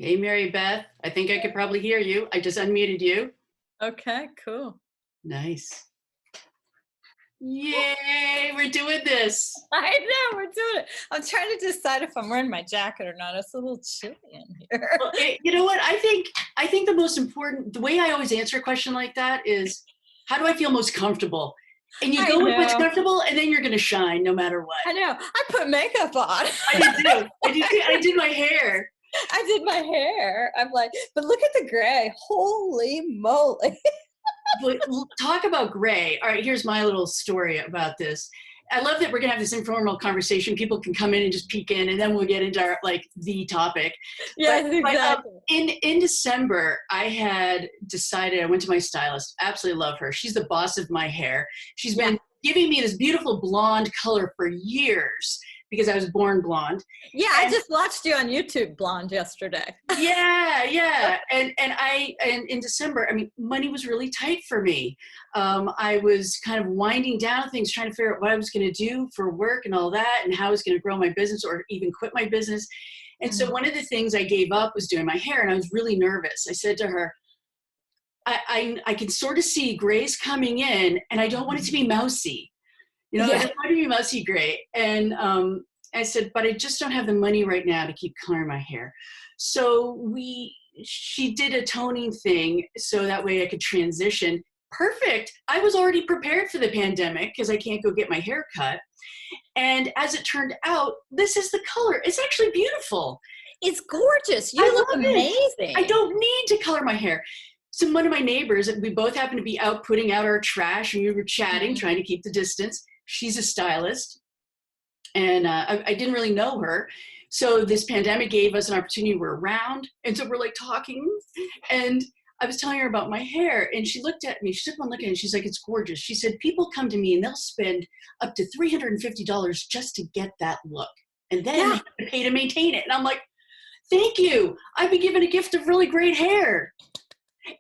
Hey, Marybeth. I think I could probably hear you. I just unmuted you. Okay, cool. Nice. Yay, we're doing this. I know, we're doing it. I'm trying to decide if I'm wearing my jacket or not. It's a little chilly in here. Well, you know what? I think the most important, the way I always answer a question like that is, how do I feel most comfortable? And you go with what's comfortable, and then you're going to shine no matter what. I know. I put makeup on. I did too. I did my hair. I did my hair. I'm like, but look at the gray. Holy moly. But talk about gray. All right, here's my little story about this. I love that we're gonna have this informal conversation. People can come in and just peek in, and then we'll get into our, the topic. Yes, exactly. In December, I had decided, I went to my stylist. Absolutely love her. She's the boss of my hair. She's been giving me this beautiful blonde color for years because I was born blonde. Yeah, I just watched you on YouTube blonde yesterday. Yeah. And in December, I mean, money was really tight for me. I was kind of winding down things, trying to figure out what I was going to do for work and all that, and how I was going to grow my business or even quit my business. And so one of the things I gave up was doing my hair, and I was really nervous. I said to her, I can sort of see grays coming in, and I don't want it to be mousy. I don't want it to be mousy gray. And I said, but I just don't have the money right now to keep coloring my hair. So she did a toning thing so that way I could transition. Perfect. I was already prepared for the pandemic because I can't go get my hair cut. And as it turned out, this is the color. It's actually beautiful. It's gorgeous. You look amazing. I don't need to color my hair. So one of my neighbors, we both happened to be out putting out our trash, and we were chatting, trying to keep the distance. She's a stylist, and I didn't really know her. So this pandemic gave us an opportunity. We're around, and so we're like talking, and I was telling her about my hair, and she looked at me. She took one look at it, and she's like, "It's gorgeous." She said, "People come to me, and they'll spend up to $350 just to get that look, and then they have to pay to maintain it." And I'm like, "Thank you. I've been given a gift of really great hair."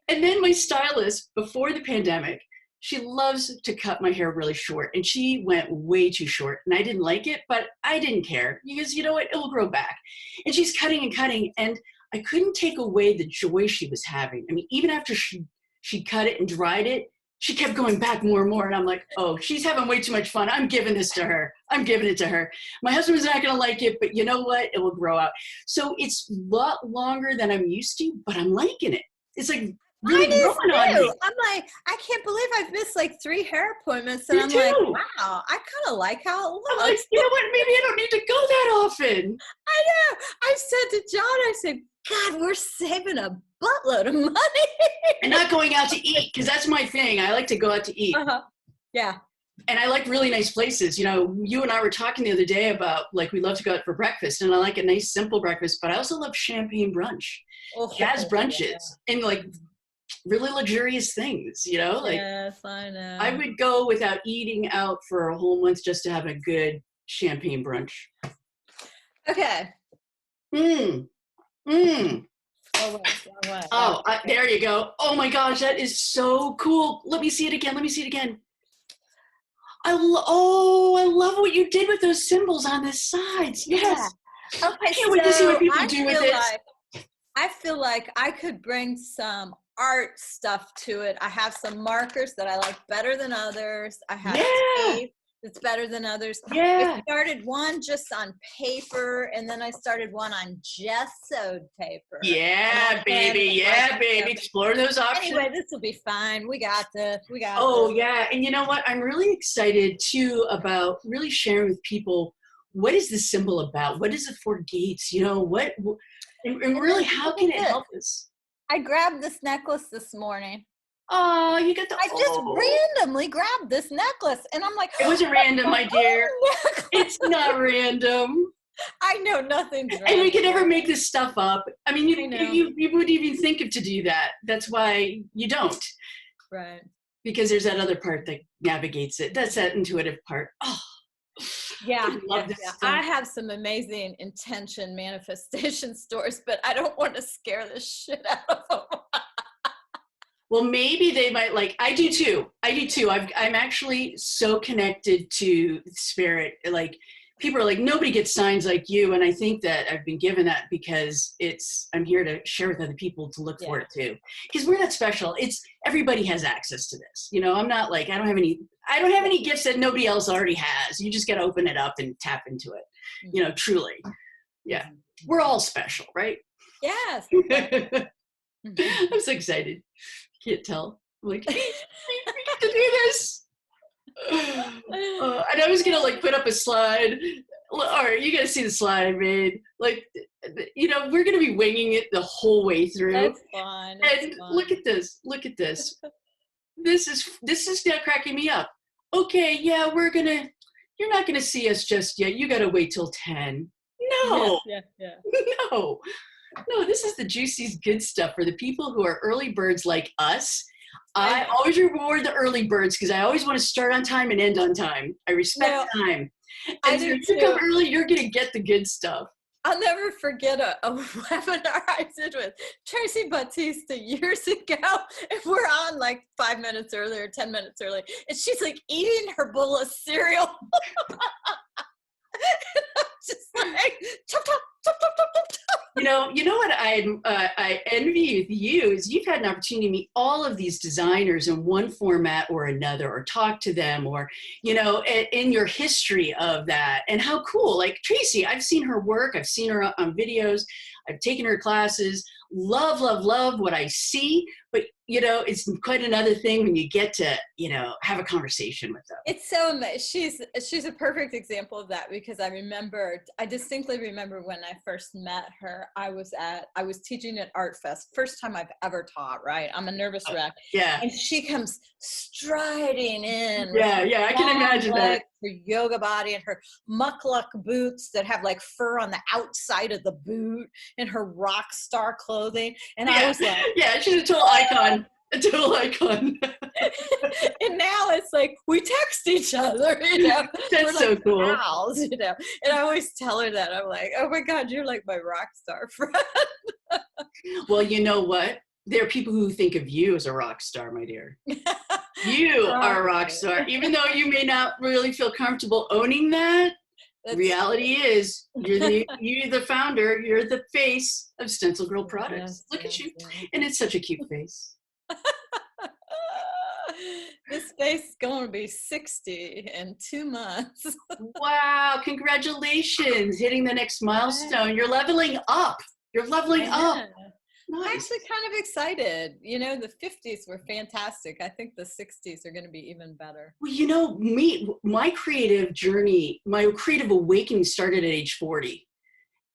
And then my stylist, before the pandemic, she loves to cut my hair really short, and she went way too short, and I didn't like it, but I didn't care because you know what, it'll grow back. And she's cutting and cutting, and I couldn't take away the joy she was having. I mean, even after she cut it and dried it, she kept going back more and more, and I'm like, oh, she's having way too much fun. I'm giving this to her. I'm giving it to her. My husband was not going to like it, but you know what? It will grow out. So it's a lot longer than I'm used to, but I'm liking it. It's like really growing on me. I'm like, I can't believe I've missed like 3 hair appointments, and I'm like, wow, I kind of like how it looks. I'm like, you know what? Maybe I don't need to go that often. I know. I said to John, I said, God, we're saving a buttload of money. And not going out to eat, because that's my thing. I like to go out to eat. Yeah. And I like really nice places. You know, you and I were talking the other day about, like, we love to go out for breakfast, and I like a nice, simple breakfast, but I also love champagne brunch, jazz brunches, and like really luxurious things, you know? Like, yes, I know. I would go without eating out for a whole month just to have a good champagne brunch. Okay. There you go. Oh my gosh, that is so cool. Let me see it again. I love what you did with those symbols on the sides. Yes. Yeah. Okay, I can't wait to see what people do with this. I feel like I could bring some art stuff to it. I have some markers that I like better than others. I have tape that's better than others. Yeah. I started one just on paper, and then I started one on gessoed paper. Yeah, baby. Explore those options. Anyway, this will be fine. We got this. Yeah. And you know what? I'm really excited too about really sharing with people, what is this symbol about? What is it for gates? You know, and really, how can it help us? I grabbed this necklace this morning. Oh, you got I just randomly grabbed this necklace, and I'm like, it wasn't random, my dear. It's not random. I know nothing's random. And we could never make this stuff up. I mean, you wouldn't even think of to do that. That's why you don't. Right. Because there's that other part that navigates it. That's that intuitive part. Oh. Yeah, I have some amazing intention manifestation stories, but I don't want to scare the shit out of them. Well, maybe they might I do too. I'm actually so connected to spirit. Like, people are like, nobody gets signs like you. And I think that I've been given that because I'm here to share with other people to look for it too. Because we're not special. Everybody has access to this. You know, I'm not like, I don't have any gifts that nobody else already has. You just got to open it up and tap into it, you know, truly. Yeah. We're all special, right? Yes. I'm so excited. Can't tell. I'm like, we get to do this. And I was gonna like put up a slide. All right, you guys see the slide I made. Like, you know, we're gonna be winging it the whole way through. That's fun. And look at this. Look at this. This is now cracking me up. Okay, yeah, you're not gonna see us just yet. You gotta wait till 10. No. Yeah. No, this is the juiciest good stuff for the people who are early birds like us. I always reward the early birds because I always want to start on time and end on time. I respect time. And if you come early, you're going to get the good stuff. I'll never forget a webinar I did with Tracy Batista years ago. And we're on like 5 minutes early or 10 minutes early. And she's like eating her bowl of cereal. And I'm just like, chop, chop, chop, chop, chop, chop, chop. You know what I envy with you is you've had an opportunity to meet all of these designers in one format or another, or talk to them, or, you know, in your history of that. And how cool, like Tracy, I've seen her work. I've seen her on videos. I've taken her classes. Love what I see. But, you know, it's quite another thing when you get to, you know, have a conversation with them. It's so amazing. She's a perfect example of that, because I distinctly remember when I first met her, I was teaching at Art Fest, first time I've ever taught, right? I'm a nervous wreck. Yeah. And she comes striding in. Yeah, I can imagine that. Her yoga body and her mukluk boots that have like fur on the outside of the boot, and her rock star clothing. And I was like, yeah, she's a total icon. A total icon. And now it's like we text each other, you know. That's so like cool. pals, you know. And I always tell her that. I'm like, oh my God, you're like my rock star friend. Well, you know what? There are people who think of you as a rock star, my dear. You are a rock star. Even though you may not really feel comfortable owning that, reality is you're the founder, you're the face of StencilGirl Products. Look at you. And it's such a cute face. This face is going to be 60 in 2 months. Wow, congratulations. Hitting the next milestone. You're leveling up. You're leveling up. Nice. I'm actually kind of excited. You know, the 50s were fantastic. I think the 60s are going to be even better. Well, you know, my creative journey, my creative awakening started at age 40.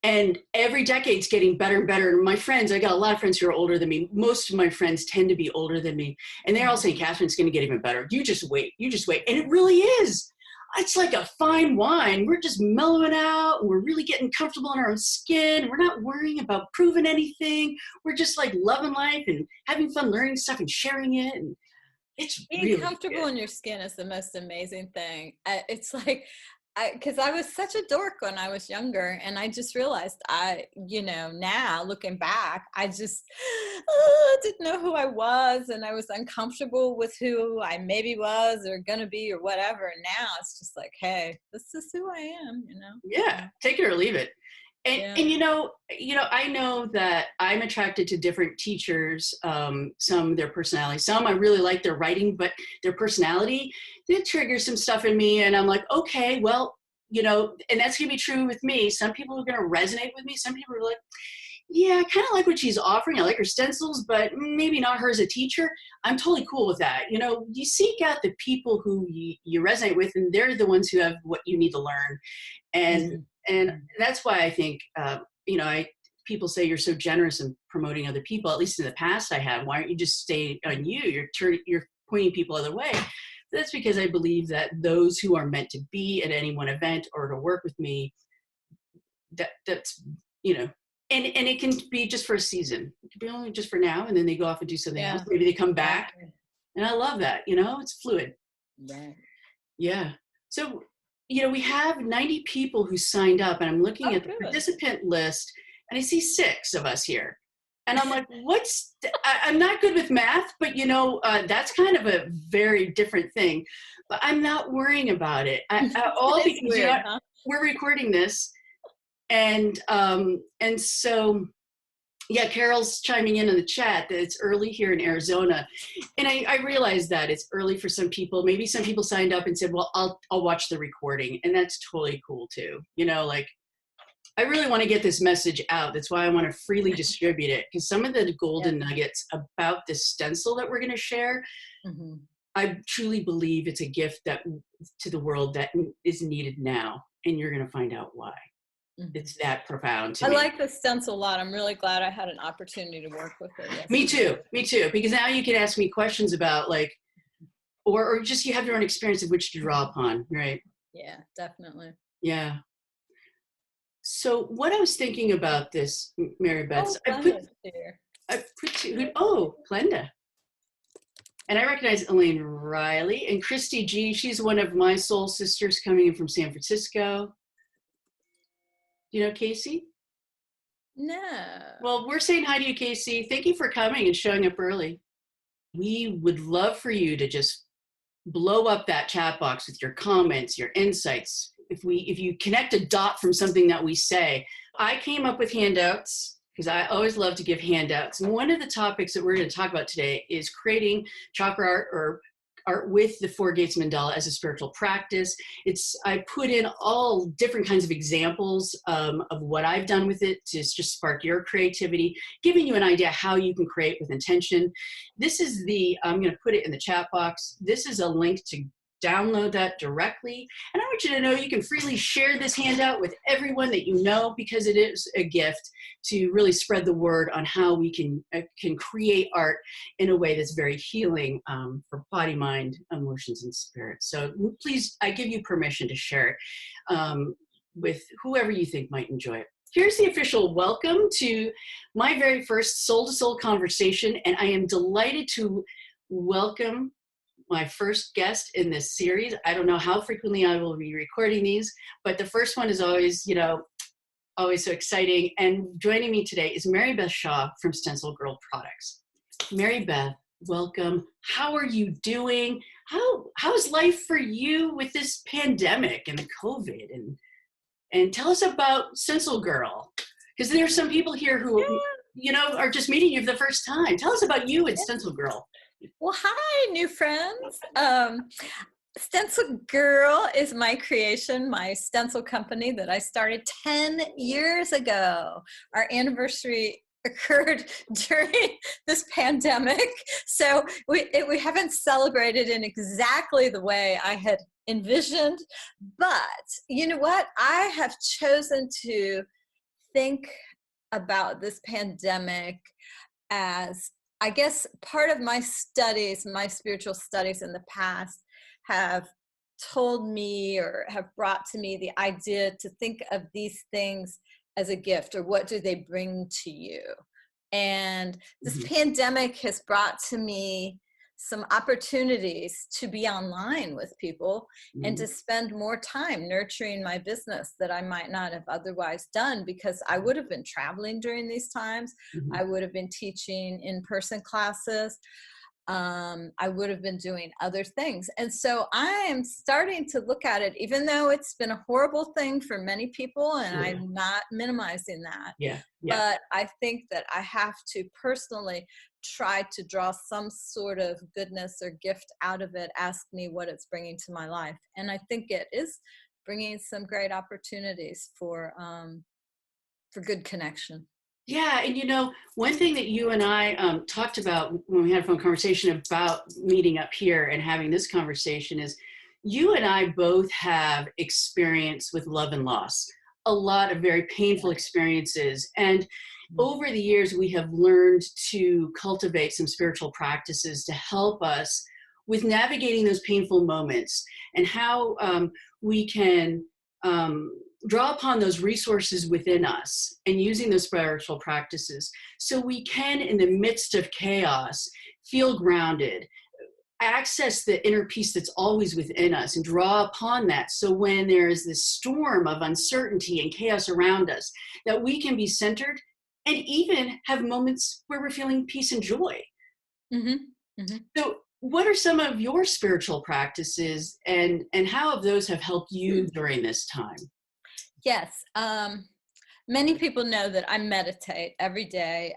And every decade's getting better and better. And my friends, I got a lot of friends who are older than me. Most of my friends tend to be older than me. And they're all saying, Kathryn's going to get even better. You just wait. And it really is. It's like a fine wine. We're just mellowing out, and we're really getting comfortable in our own skin. We're not worrying about proving anything. We're just like loving life and having fun learning stuff and sharing it. And it's being really comfortable good. in your skin is the most amazing thing. It's like, because I was such a dork when I was younger, and I just realized now looking back, I just didn't know who I was, and I was uncomfortable with who I maybe was or gonna be or whatever. And now it's just like, hey, this is who I am, you know? Yeah, take it or leave it. And you know, I know that I'm attracted to different teachers, some their personality, some I really like their writing, but their personality, it triggers some stuff in me. And I'm like, okay, well, you know, and that's going to be true with me. Some people are going to resonate with me. Some people are like, yeah, I kind of like what she's offering. I like her stencils, but maybe not her as a teacher. I'm totally cool with that. You know, you seek out the people who you resonate with, and they're the ones who have what you need to learn. And that's why I think, people say you're so generous in promoting other people, at least in the past I have. Why aren't you just stay on you? You're pointing people other way. That's because I believe that those who are meant to be at any one event or to work with me, that's, you know, and it can be just for a season. It can be only just for now, and then they go off and do something else. Maybe they come back. And I love that, you know, it's fluid. Right. Yeah. So, you know, we have 90 people who signed up, and I'm looking at the participant list, and I see 6 of us here. And I'm like, I'm not good with math, but you know, that's kind of a very different thing. But I'm not worrying about it. All because, weird, huh? we're recording this, and so yeah, Carol's chiming in the chat that it's early here in Arizona, and I realize that it's early for some people. Maybe some people signed up and said, "Well, I'll watch the recording," and that's totally cool too. You know, like I really want to get this message out. That's why I want to freely distribute it, because some of the golden nuggets about this stencil that we're going to share, I truly believe it's a gift that to the world that is needed now, and you're going to find out why. It's that profound to me. I like the stencil a lot. I'm really glad I had an opportunity to work with it. Yesterday. Me too, because now you can ask me questions about like, or just you have your own experience of which to draw upon, right? Yeah, definitely. Yeah. So what I was thinking about this, Marybeth, I put Glenda. And I recognize Elaine Riley and Christy G. She's one of my soul sisters coming in from San Francisco. You know Casey? No. Well, we're saying hi to you, Casey. Thank you for coming and showing up early. We would love for you to just blow up that chat box with your comments, your insights. If you connect a dot from something that we say. I came up with handouts because I always love to give handouts. And one of the topics that we're going to talk about today is creating chakra art or art with the Four Gates Mandala as a spiritual practice. I put in all different kinds of examples of what I've done with it to just spark your creativity, giving you an idea how you can create with intention. This is I'm going to put it in the chat box. This is a link to download that directly. And I want you to know you can freely share this handout with everyone that you know, because it is a gift to really spread the word on how we can create art in a way that's very healing for body, mind, emotions, and spirit. So please, I give you permission to share it with whoever you think might enjoy it. Here's the official welcome to my very first Soul to Soul conversation, and I am delighted to welcome my first guest in this series. I don't know how frequently I will be recording these, but the first one is always, always so exciting. And joining me today is Marybeth Shaw from StencilGirl Products. Marybeth, welcome. How are you doing? How's life for you with this pandemic and the COVID? And tell us about StencilGirl, because there's some people here who, are just meeting you for the first time. Tell us about you at StencilGirl. Well, hi, new friends. StencilGirl is my creation, my stencil company that I started 10 years ago. Our anniversary occurred during this pandemic, so we haven't celebrated in exactly the way I had envisioned. But you know what? I have chosen to think about this pandemic as, I guess, part of my studies, my spiritual studies in the past have told me or have brought to me the idea to think of these things as a gift, or what do they bring to you? And this pandemic has brought to me some opportunities to be online with people and to spend more time nurturing my business that I might not have otherwise done, because I would have been traveling during these times. I would have been teaching in-person classes. I would have been doing other things. And so I am starting to look at it, even though it's been a horrible thing for many people, and I'm not minimizing that. But I think that I have to personally try to draw some sort of goodness or gift out of it, ask me what it's bringing to my life. And I think it is bringing some great opportunities for good connection. Yeah, and one thing that you and I talked about when we had a phone conversation about meeting up here and having this conversation is you and I both have experience with love and loss, a lot of very painful experiences. And over the years, we have learned to cultivate some spiritual practices to help us with navigating those painful moments, and how we can draw upon those resources within us and using those spiritual practices so we can, in the midst of chaos, feel grounded, access the inner peace that's always within us, and draw upon that. So when there is this storm of uncertainty and chaos around us, that we can be centered and even have moments where we're feeling peace and joy. So what are some of your spiritual practices, and how have those have helped you during this time? Yes. Many people know that I meditate every day.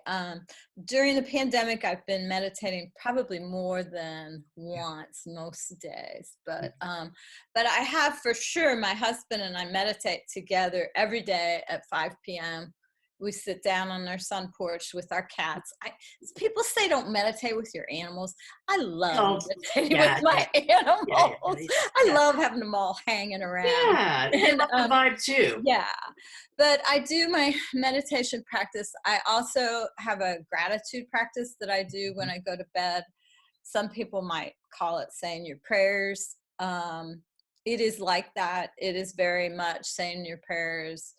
During the pandemic, I've been meditating probably more than once most days. But I have for sure, my husband and I meditate together every day at 5 p.m. We sit down on our sun porch with our cats. People say don't meditate with your animals. I love Oh, meditating yeah, with my animals. I yeah. love having them all hanging around. Yeah, they And love the vibe too. yeah, but I do my meditation practice. I also have a gratitude practice that I do when I go to bed. Some people might call it saying your prayers. It is like that. It is very much saying your prayers,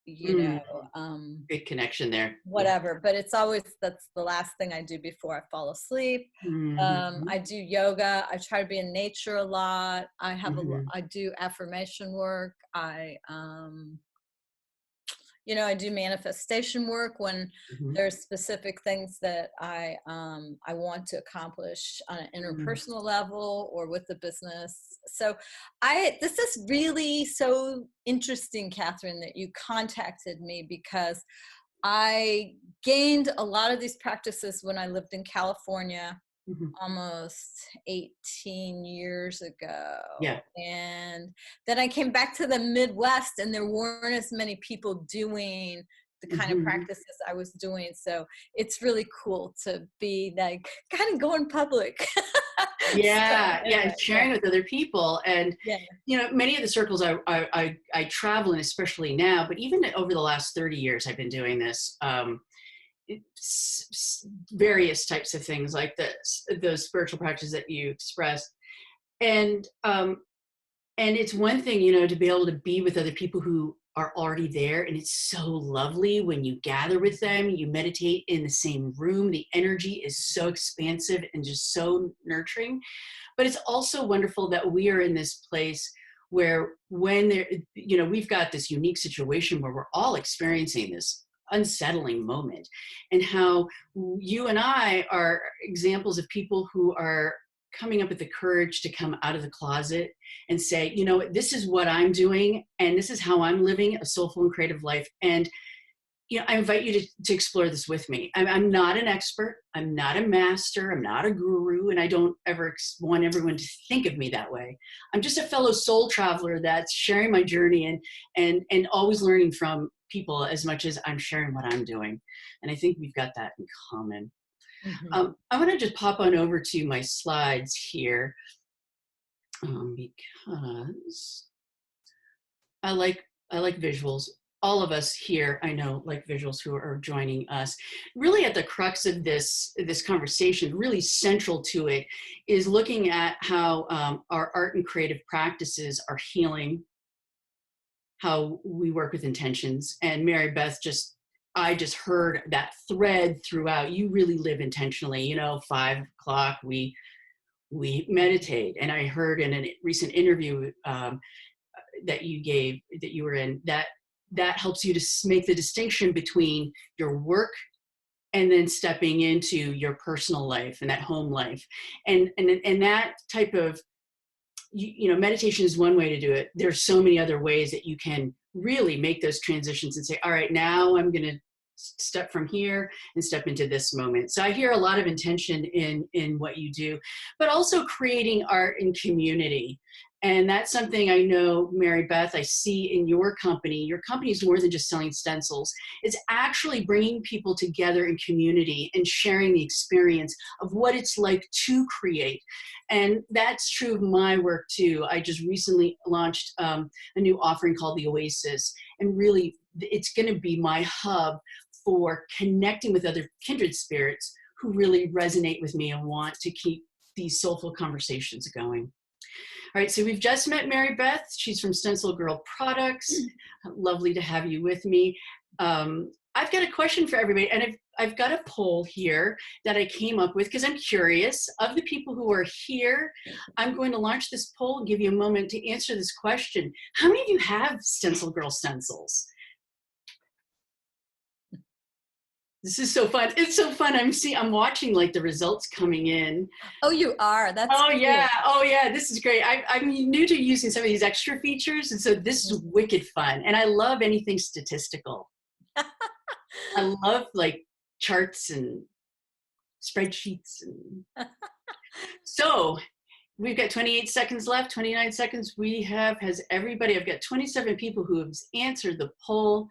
you Mm, know, Big connection there. whatever. But it's always, that's the last thing I do before I fall asleep. Mhm, I do yoga. I try to be in nature a lot. mhm, I do affirmation work. I do manifestation work when mhm, there's specific things that I want to accomplish on an mhm. interpersonal level or with the business. So this is really so interesting, Kathryn, that you contacted me, because I gained a lot of these practices when I lived in California Mhm. almost 18 years ago. Yeah. And then I came back to the Midwest, and there weren't as many people doing the kind of Mhm. practices I was doing. So it's really cool to be like kind of going public. So Yeah, yeah, anyway, and sharing with other people. And yeah. many of the circles I travel in, especially now, but even over the last 30 years, I've been doing this. Various types of things like this, those spiritual practices that you expressed, and it's one thing, to be able to be with other people who are already there, and it's so lovely when you gather with them, you meditate in the same room, the energy is so expansive and just so nurturing. But it's also wonderful that we are in this place where when we've got this unique situation where we're all experiencing this unsettling moment, and how you and I are examples of people who are coming up with the courage to come out of the closet and say, this is what I'm doing, and this is how I'm living a soulful and creative life. And I invite you to explore this with me. I'm not an expert. I'm not a master. I'm not a guru. And I don't ever want everyone to think of me that way. I'm just a fellow soul traveler that's sharing my journey and always learning from people as much as I'm sharing what I'm doing. And I think we've got that in common. Mhm. I want to just pop on over to my slides here, because I like visuals. All of us here, I know, like visuals who are joining us. Really, at the crux of this conversation, really central to it, is looking at how our art and creative practices are healing, how we work with intentions. And Marybeth, I just heard that thread throughout. You really live intentionally. 5 o'clock, we meditate. And I heard in a recent interview that you were in, that helps you to make the distinction between your work and then stepping into your personal life and that home life. And that type of, meditation is one way to do it. There's so many other ways that you can really make those transitions and say, all right, now I'm going to step from here and step into this moment. So I hear a lot of intention in what you do, but also creating art in community. And that's something I know, Marybeth, I see in your company. Your company is more than just selling stencils. It's actually bringing people together in community and sharing the experience of what it's like to create. And that's true of my work too. I just recently launched a new offering called the Oasis. And really, it's going to be my hub for connecting with other kindred spirits who really resonate with me and want to keep these soulful conversations going. All right, so we've just met Marybeth. She's from StencilGirl Products. Lovely to have you with me. I've got a question for everybody, and I've got a poll here that I came up with because I'm curious. Of the people who are here, I'm going to launch this poll and give you a moment to answer this question. How many of you have StencilGirl stencils? This is so fun. It's so fun. I'm watching like the results coming in. Oh, you are. That's Oh cute. yeah. Oh yeah. This is great. I'm new to using some of these extra features. And so this is wicked fun. And I love anything statistical. I love like charts and spreadsheets. And so we've got 28 seconds left, 29 seconds. Has everybody, I've got 27 people who have answered the poll.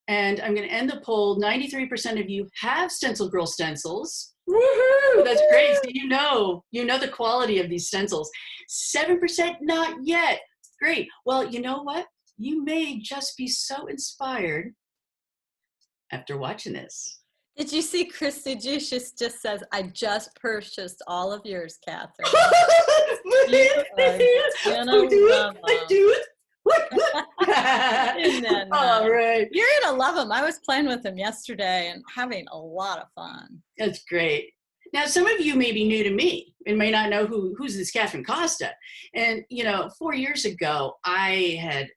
And I'm going to end the poll. 93% of you have StencilGirl stencils. Woohoo! That's great. So you know the quality of these stencils. 7% not yet. Great. Well, you know what? You may just be so inspired after watching this. Did you see Christy Juice just says, I just purchased all of yours, Kathryn. I do it. All right. You're gonna love them. I was playing with them yesterday and having a lot of fun. That's great. Now, some of you may be new to me and may not know who's this Kathryn Costa. And, 4 years ago, I had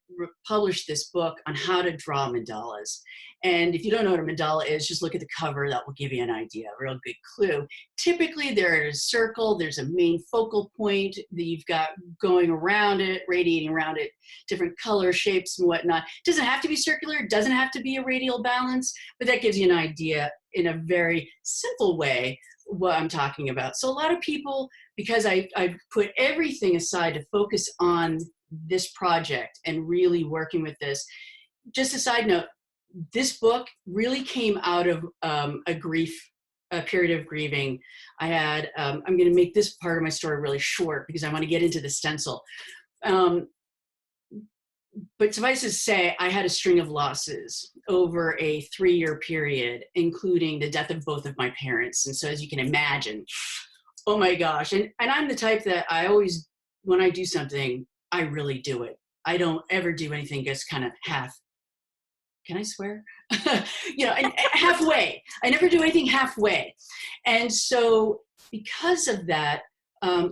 published this book on how to draw mandalas. And if you don't know what a mandala is, just look at the cover. That will give you an idea, a real good clue. Typically, there is a circle. There's a main focal point that you've got going around it, radiating around it, different color shapes and whatnot. It doesn't have to be circular. It doesn't have to be a radial balance, but that gives you an idea in a very simple way what I'm talking about. So a lot of people, because I put everything aside to focus on this project and really working with this, just a side note, this book really came out of a period of grieving. I had, I'm going to make this part of my story really short because I want to get into the stencil. But suffice to say, I had a string of losses over a 3-year period, including the death of both of my parents. And so as you can imagine, oh my gosh. And I'm the type that I always, when I do something, I really do it. I don't ever do anything just kind of half. Can I swear? And halfway. I never do anything halfway. And so because of that,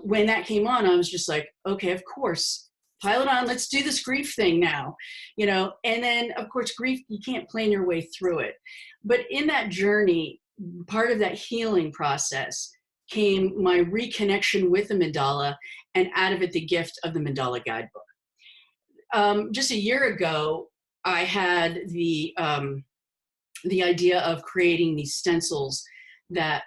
when that came on, I was just like, okay, of course, pile it on. Let's do this grief thing now, and then of course, grief, you can't plan your way through it. But in that journey, part of that healing process came my reconnection with the mandala, and out of it, the gift of the mandala guidebook. Just a year ago, I had the idea of creating these stencils that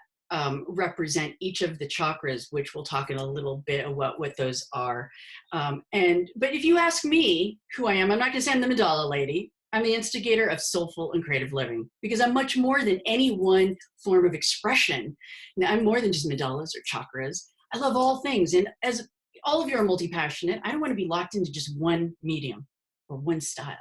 represent each of the chakras, which we'll talk in a little bit about what those are. But if you ask me who I am, I'm not going to say I'm the mandala lady. I'm the instigator of soulful and creative living, because I'm much more than any one form of expression. Now, I'm more than just mandalas or chakras. I love all things. And as all of you are multi-passionate, I don't want to be locked into just one medium or one style.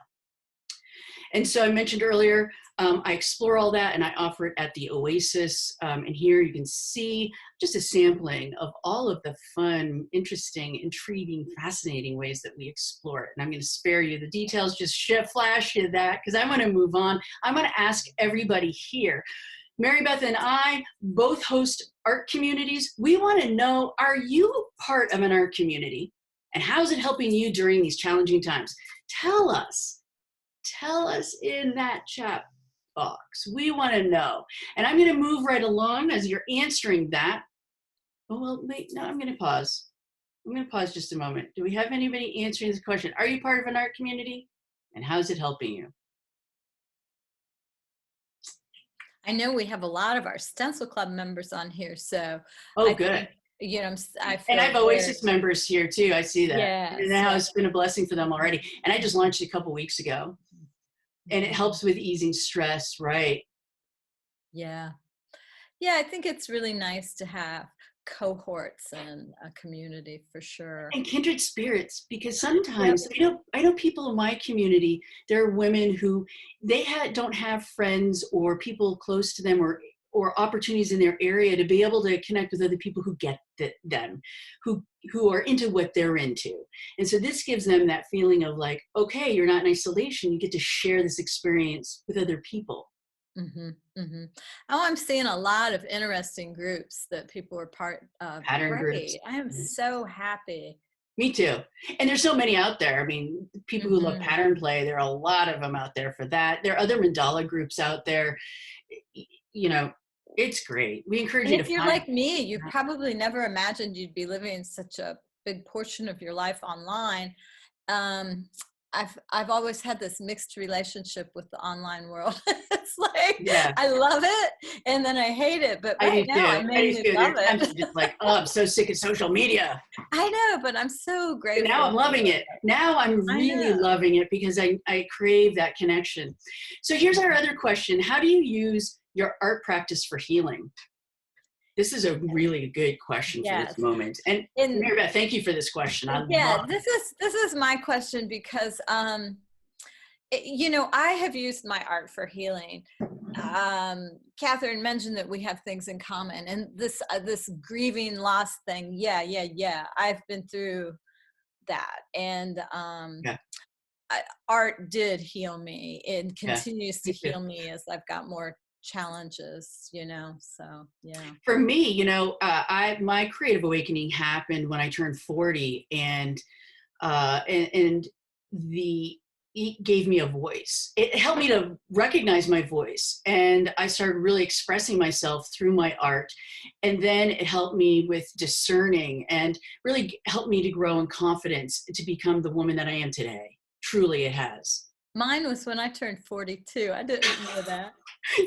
And so I mentioned earlier, I explore all that and I offer it at the Oasis. And here you can see just a sampling of all of the fun, interesting, intriguing, fascinating ways that we explore it. And I'm going to spare you the details, just flash you that, because I want to move on. I want to ask everybody here. Marybeth and I both host art communities. We want to know, are you part of an art community? And how is it helping you during these challenging times? Tell us in that chat box. We want to know. And I'm going to move right along as you're answering that. Oh, well, wait, no, I'm going to pause. I'm going to pause just a moment. Do we have anybody answering this question? Are you part of an art community? And how's it helping you? I know we have a lot of our Stencil Club members on here, so oh, good. And I have Oasis members here too. I see that. Yeah, and now it's been a blessing for them already. And I just launched a couple weeks ago, and it helps with easing stress, right? Yeah, I think it's really nice to have cohorts and a community for sure, and kindred spirits, because sometimes I know people in my community, there are women who don't have friends or people close to them or opportunities in their area to be able to connect with other people who get them, who are into what they're into. And so this gives them that feeling of like, okay, you're not in isolation. You get to share this experience with other people. Mm-hmm, mm-hmm. Oh, I'm seeing a lot of interesting groups that people are part of. Pattern groups. I am so happy Me too. And there's so many out there. I mean, people who love pattern play, there are a lot of them out there for that. There are other mandala groups out there. You know, it's great. We encourage And you to if you're find. like me, you probably never imagined you'd be living such a big portion of your life online. I've always had this mixed relationship with the online world. It's like, Yeah, I love it and then I hate it, but I do right now I too. I do mainly too. There love are times it. I'm just like, oh, I'm so sick of social media. I know, but I'm so And grateful now I'm loving for it. Now I'm I really know. loving it because I crave that connection. So here's our other question. How do you use your art practice for healing? This is a really good question for this Yes. moment. And And Marybeth, thank you for this question. I yeah, love it. this is my question because you know, I have used my art for healing. Kathryn mentioned that we have things in common, and this grieving loss thing. Yeah. I've been through that, and Yeah, art did heal me. It yeah. continues to Me too. heal me as I've got more challenges. You know, so yeah. For me, you know, my creative awakening happened when I turned 40, and the it gave me a voice. It helped me to recognize my voice, and I started really expressing myself through my art. And then it helped me with discerning and really helped me to grow in confidence to become the woman that I am today. Truly, it has. Mine was when I turned 42. I didn't know that.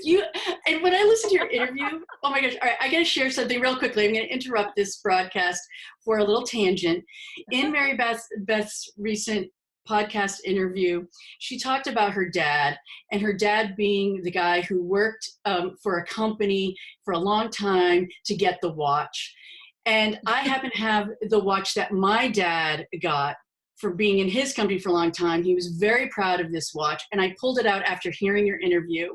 You and when I listen to your interview, oh my gosh! All right, I got to share something real quickly. I'm going to interrupt this broadcast for a little tangent. In Beth's recent podcast interview, she talked about her dad, and her dad being the guy who worked for a company for a long time to get the watch. And I happen to have the watch that my dad got for being in his company for a long time. He was very proud of this watch, and I pulled it out after hearing your interview.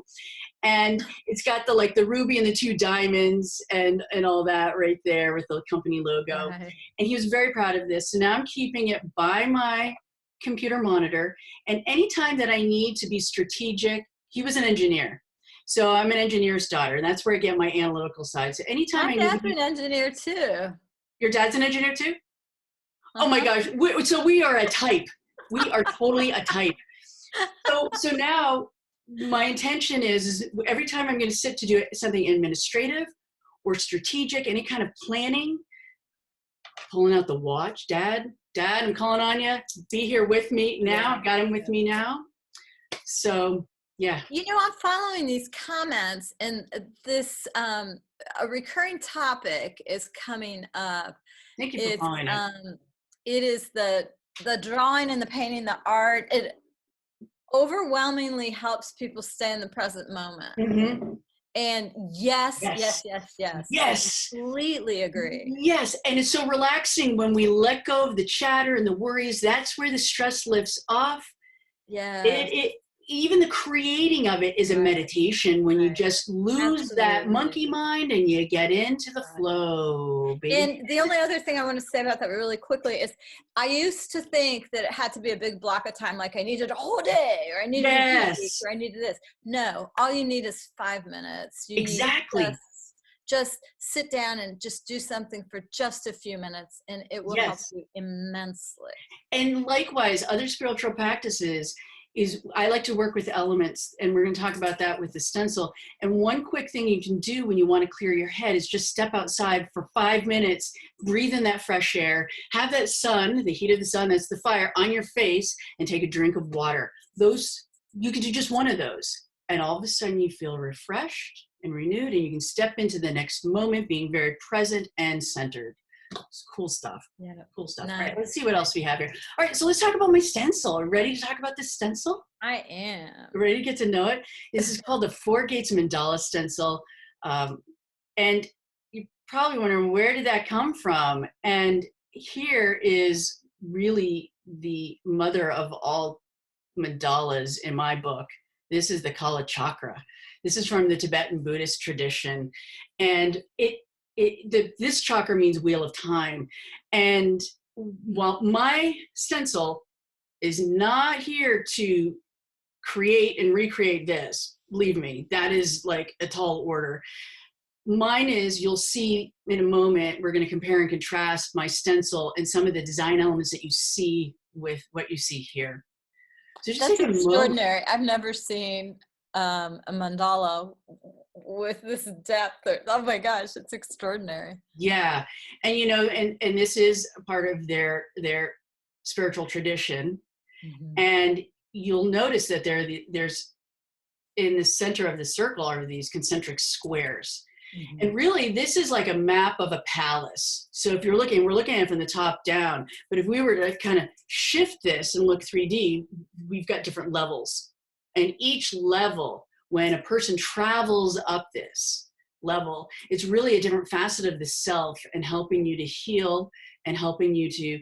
And it's got the ruby and the two diamonds and all that right there with the company logo. Right. And he was very proud of this. So now I'm keeping it by my computer monitor. And anytime that I need to be strategic, he was an engineer. So I'm an engineer's daughter, and that's where I get my analytical side. So anytime My I need to dad's be, an engineer too. your dad's an engineer too? Oh my gosh. So we are a type. We are totally a type. So now my intention is every time I'm going to sit to do something administrative or strategic, any kind of planning, pulling out the watch, Dad, I'm calling on you. Be here with me now. I've got him with me now. So yeah. You know, I'm following these comments, and this a recurring topic is coming up. Thank you for following it. It is the drawing and the painting, the art. It overwhelmingly helps people stay in the present moment. Mm-hmm. And yes. Yes. Completely agree. Yes. And it's so relaxing when we let go of the chatter and the worries. That's where the stress lifts off. Yeah. Even the creating of it is a meditation when you just lose that monkey mind and you get into the flow, baby. And the only other thing I want to say about that really quickly is I used to think that it had to be a big block of time, like I needed a whole day or I needed a week or I needed this. No, all you need is 5 minutes. You need just sit down and just do something for just a few minutes, and it will help you immensely. And likewise, other spiritual practices is I like to work with elements, and we're going to talk about that with the stencil. And one quick thing you can do when you want to clear your head is just step outside for 5 minutes, breathe in that fresh air, have that sun, the heat of the sun, that's the fire, on your face, and take a drink of water. You can do just one of those, and all of a sudden you feel refreshed and renewed, and you can step into the next moment being very present and centered. It's cool stuff. Yeah, cool stuff. Nice. All right, let's see what else we have here. All right, so let's talk about my stencil. Are you ready to talk about this stencil? I am. Ready to get to know it? This is called the Four Gates Mandala stencil. And you're probably wondering, where did that come from? And here is really the mother of all mandalas in my book. This is the Kali Chakra. This is from the Tibetan Buddhist tradition. And this chakra means wheel of time. And while my stencil is not here to create and recreate this, believe me, that is like a tall order. mine is, you'll see in a moment, we're going to compare and contrast my stencil and some of the design elements that you see with what you see here. So just That's take a moment. extraordinary. I've never seen a mandala with this depth. Oh my gosh, it's extraordinary. Yeah. And, you know, and this is part of their spiritual tradition. Mm-hmm. And you'll notice that there's in the center of the circle are these concentric squares. Mm-hmm. And really, this is like a map of a palace. So if you're looking, we're looking at it from the top down. But if we were to kind of shift this and look 3D, we've got different levels. And each level, when a person travels up this level, it's really a different facet of the self and helping you to heal and helping you to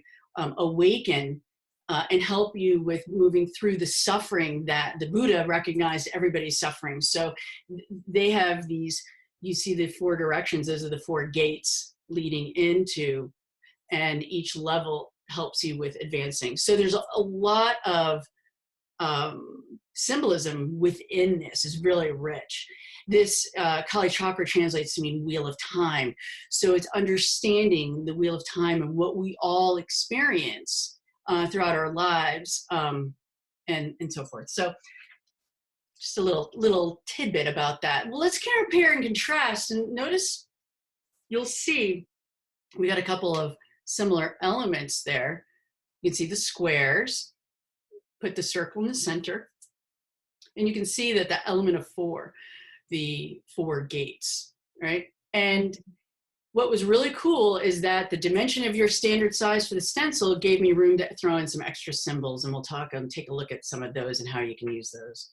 awaken and help you with moving through the suffering that the Buddha recognized everybody's suffering. So they have these, you see the 4 directions, those are the 4 gates leading into, and each level helps you with advancing. So there's a lot of symbolism within this, is really rich. This Kali Chakra translates to mean wheel of time. So it's understanding the wheel of time and what we all experience throughout our lives and so forth. So just a little tidbit about that. Well, let's compare and contrast, and notice, you'll see we got a couple of similar elements there. You can see the squares, put the circle in the center, and you can see that the element of 4, the 4 gates, right? And what was really cool is that the dimension of your standard size for the stencil gave me room to throw in some extra symbols, and we'll take a look at some of those and how you can use those.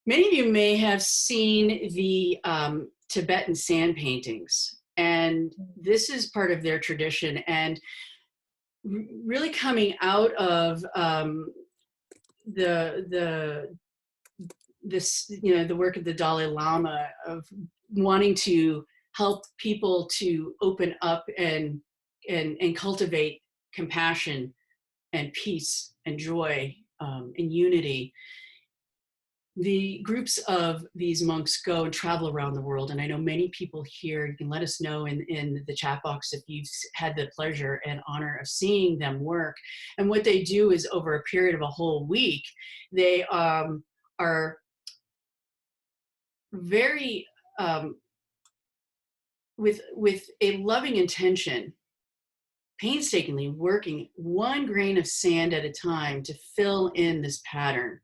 Many of you may have seen the Tibetan sand paintings, and this is part of their tradition, and really coming out of this, you know, the work of the Dalai Lama of wanting to help people to open up and cultivate compassion and peace and joy and unity. The groups of these monks go and travel around the world, and I know many people here, you can let us know in the chat box if you've had the pleasure and honor of seeing them work. And what they do is, over a period of a whole week, they are very with a loving intention, painstakingly working 1 grain of sand at a time to fill in this pattern.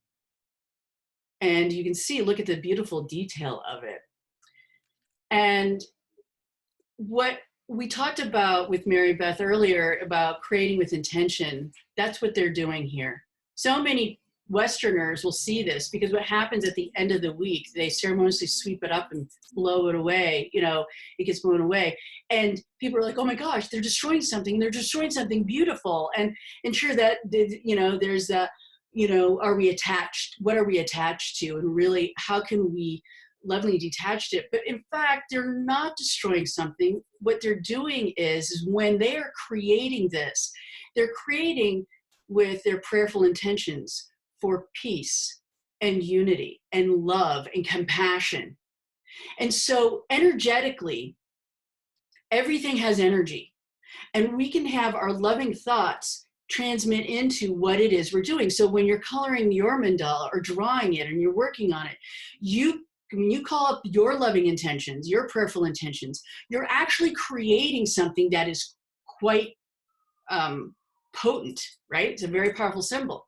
And you can see, look at the beautiful detail of it. And what we talked about with Marybeth earlier about creating with intention, that's what they're doing here. So many Westerners will see this, because what happens at the end of the week, they ceremoniously sweep it up and blow it away, you know, it gets blown away. And people are like, oh my gosh, they're destroying something beautiful. And sure, that, you know, there's that, you know, are we attached? What are we attached to? And really, how can we lovingly detach it? But in fact, they're not destroying something. What they're doing is when they are creating this, they're creating with their prayerful intentions for peace and unity and love and compassion. And so energetically, everything has energy, and we can have our loving thoughts transmit into what it is we're doing. So when you're coloring your mandala or drawing it and you're working on it, when you call up your loving intentions, your prayerful intentions, you're actually creating something that is quite potent, right? It's a very powerful symbol.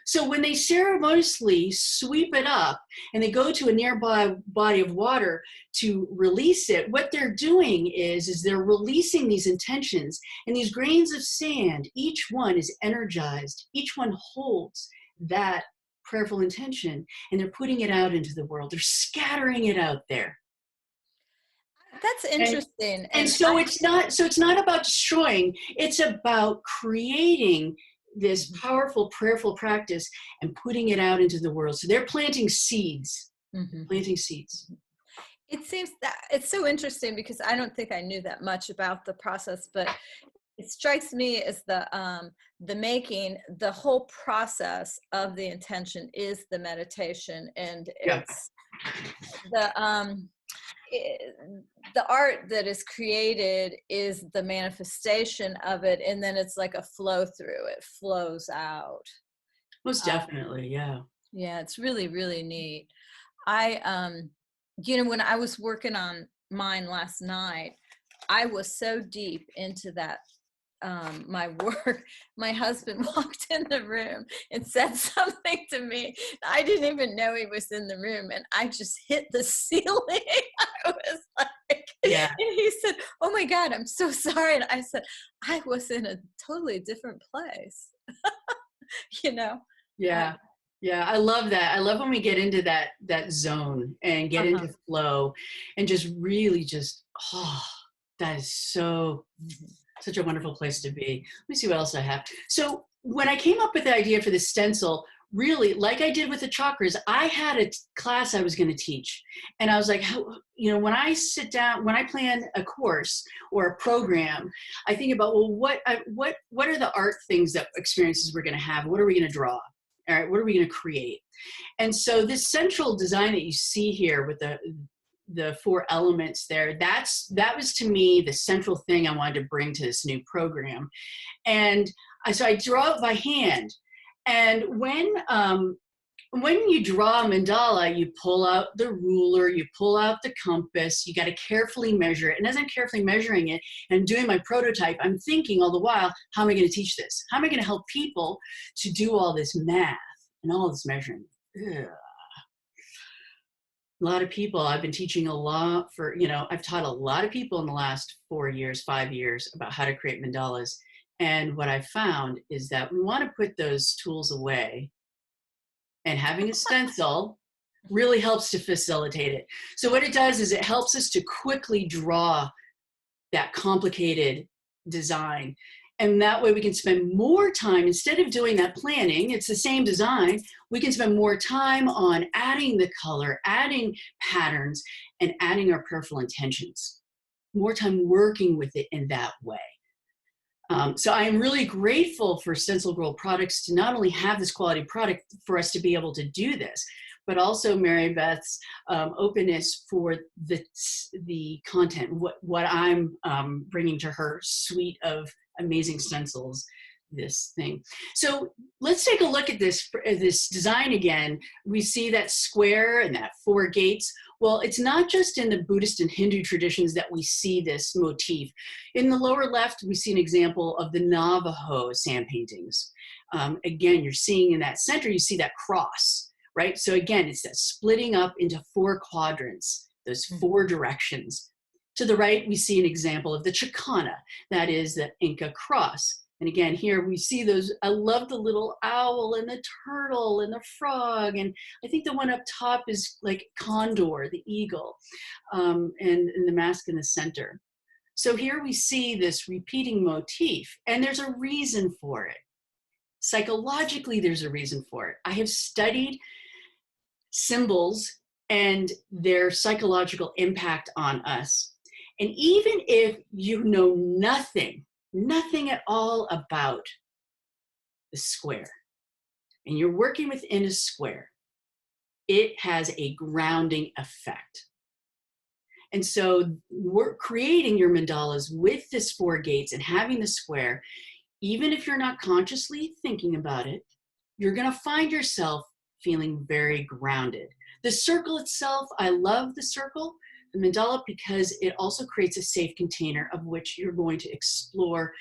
So when they ceremoniously sweep it up and they go to a nearby body of water to release it, what they're doing is they're releasing these intentions, and these grains of sand, each one is energized. Each one holds that prayerful intention, and they're putting it out into the world. They're scattering it out there. That's interesting. And so it's not about destroying, it's about creating this powerful prayerful practice and putting it out into the world. So they're planting seeds, planting seeds. It seems that it's so interesting, because I don't think I knew that much about the process, but it strikes me as the whole process of the intention is the meditation, and it's the art that is created is the manifestation of it, and then it's like a flow through. It flows out. Most definitely, yeah. Yeah, it's really, really neat. I when I was working on mine last night, I was so deep into that my work. My husband walked in the room and said something to me. I didn't even know he was in the room, and I just hit the ceiling. I was like, Yeah. and he said, "Oh my God, I'm so sorry." And I said, "I was in a totally different place." Yeah. Yeah. I love that. I love when we get into that zone and get into flow and just really just, that is such a wonderful place to be. Let me see what else I have. So when I came up with the idea for the stencil, really, like I did with the chakras, I had a class I was going to teach. And I was like, when I sit down, when I plan a course or a program, I think about, well, what are the art things, that experiences we're going to have? What are we going to draw? All right, what are we going to create? And so this central design that you see here with the 4 elements there, that was to me the central thing I wanted to bring to this new program. And so I draw it by hand. And when you draw a mandala, you pull out the ruler, you pull out the compass, you got to carefully measure it. And as I'm carefully measuring it and doing my prototype, I'm thinking all the while, how am I going to teach this? How am I going to help people to do all this math and all this measuring? Ugh. A lot of people, I've been teaching a lot I've taught a lot of people in the last 4 years, 5 years about how to create mandalas. And what I found is that we want to put those tools away, and having a stencil really helps to facilitate it. So what it does is it helps us to quickly draw that complicated design. And that way we can spend more time, instead of doing that planning, it's the same design, we can spend more time on adding the color, adding patterns, and adding our prayerful intentions. More time working with it in that way. So I am really grateful for StencilGirl Products to not only have this quality product for us to be able to do this, but also Marybeth's openness for the content, what I'm bringing to her suite of amazing stencils, this thing. So let's take a look at this design again. We see that square and that 4 gates. Well, it's not just in the Buddhist and Hindu traditions that we see this motif. In the lower left, we see an example of the Navajo sand paintings. Again, you're seeing in that center, you see that cross, right? So again, it's that splitting up into 4 quadrants, those 4 directions. To the right, we see an example of the Chicana, that is the Inca cross. And again, here we see those, I love the little owl and the turtle and the frog. And I think the one up top is like condor, the eagle, and the mask in the center. So here we see this repeating motif, and there's a reason for it. Psychologically, there's a reason for it. I have studied symbols and their psychological impact on us. And even if you know nothing at all about the square, and you're working within a square, it has a grounding effect. And so we're creating your mandalas with this 4 gates and having the square, even if you're not consciously thinking about it, you're going to find yourself feeling very grounded. The circle itself, I love the circle, the mandala, because it also creates a safe container of which you're going to explore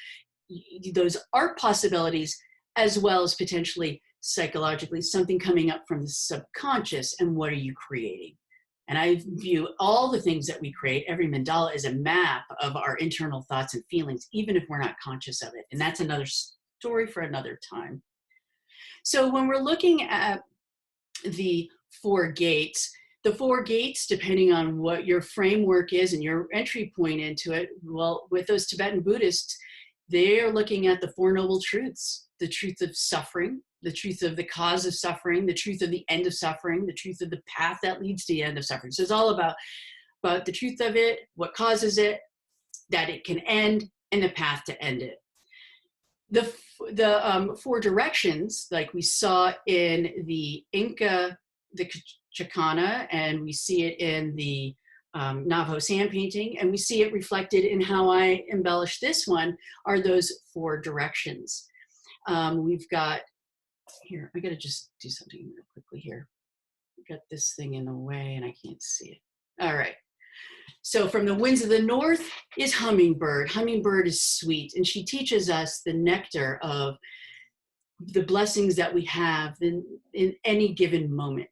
those art possibilities, as well as potentially psychologically something coming up from the subconscious, and what are you creating? And I view all the things that we create, every mandala, is a map of our internal thoughts and feelings, even if we're not conscious of it. And that's another story for another time. So when we're looking at the 4 gates, the 4 gates, depending on what your framework is and your entry point into it, well, with those Tibetan Buddhists, they are looking at the 4 noble truths: the truth of suffering, the truth of the cause of suffering, the truth of the end of suffering, the truth of the path that leads to the end of suffering. So it's all about the truth of it, what causes it, that it can end, and the path to end it. The 4 directions, like we saw in the Inca, the Chicana, and we see it in the Navajo sand painting, and we see it reflected in how I embellish this one, are those 4 directions. We've got, here, I gotta just do something real quickly here. I've got this thing in the way and I can't see it. All right. So from the winds of the north is hummingbird. Hummingbird is sweet, and she teaches us the nectar of the blessings that we have in any given moment.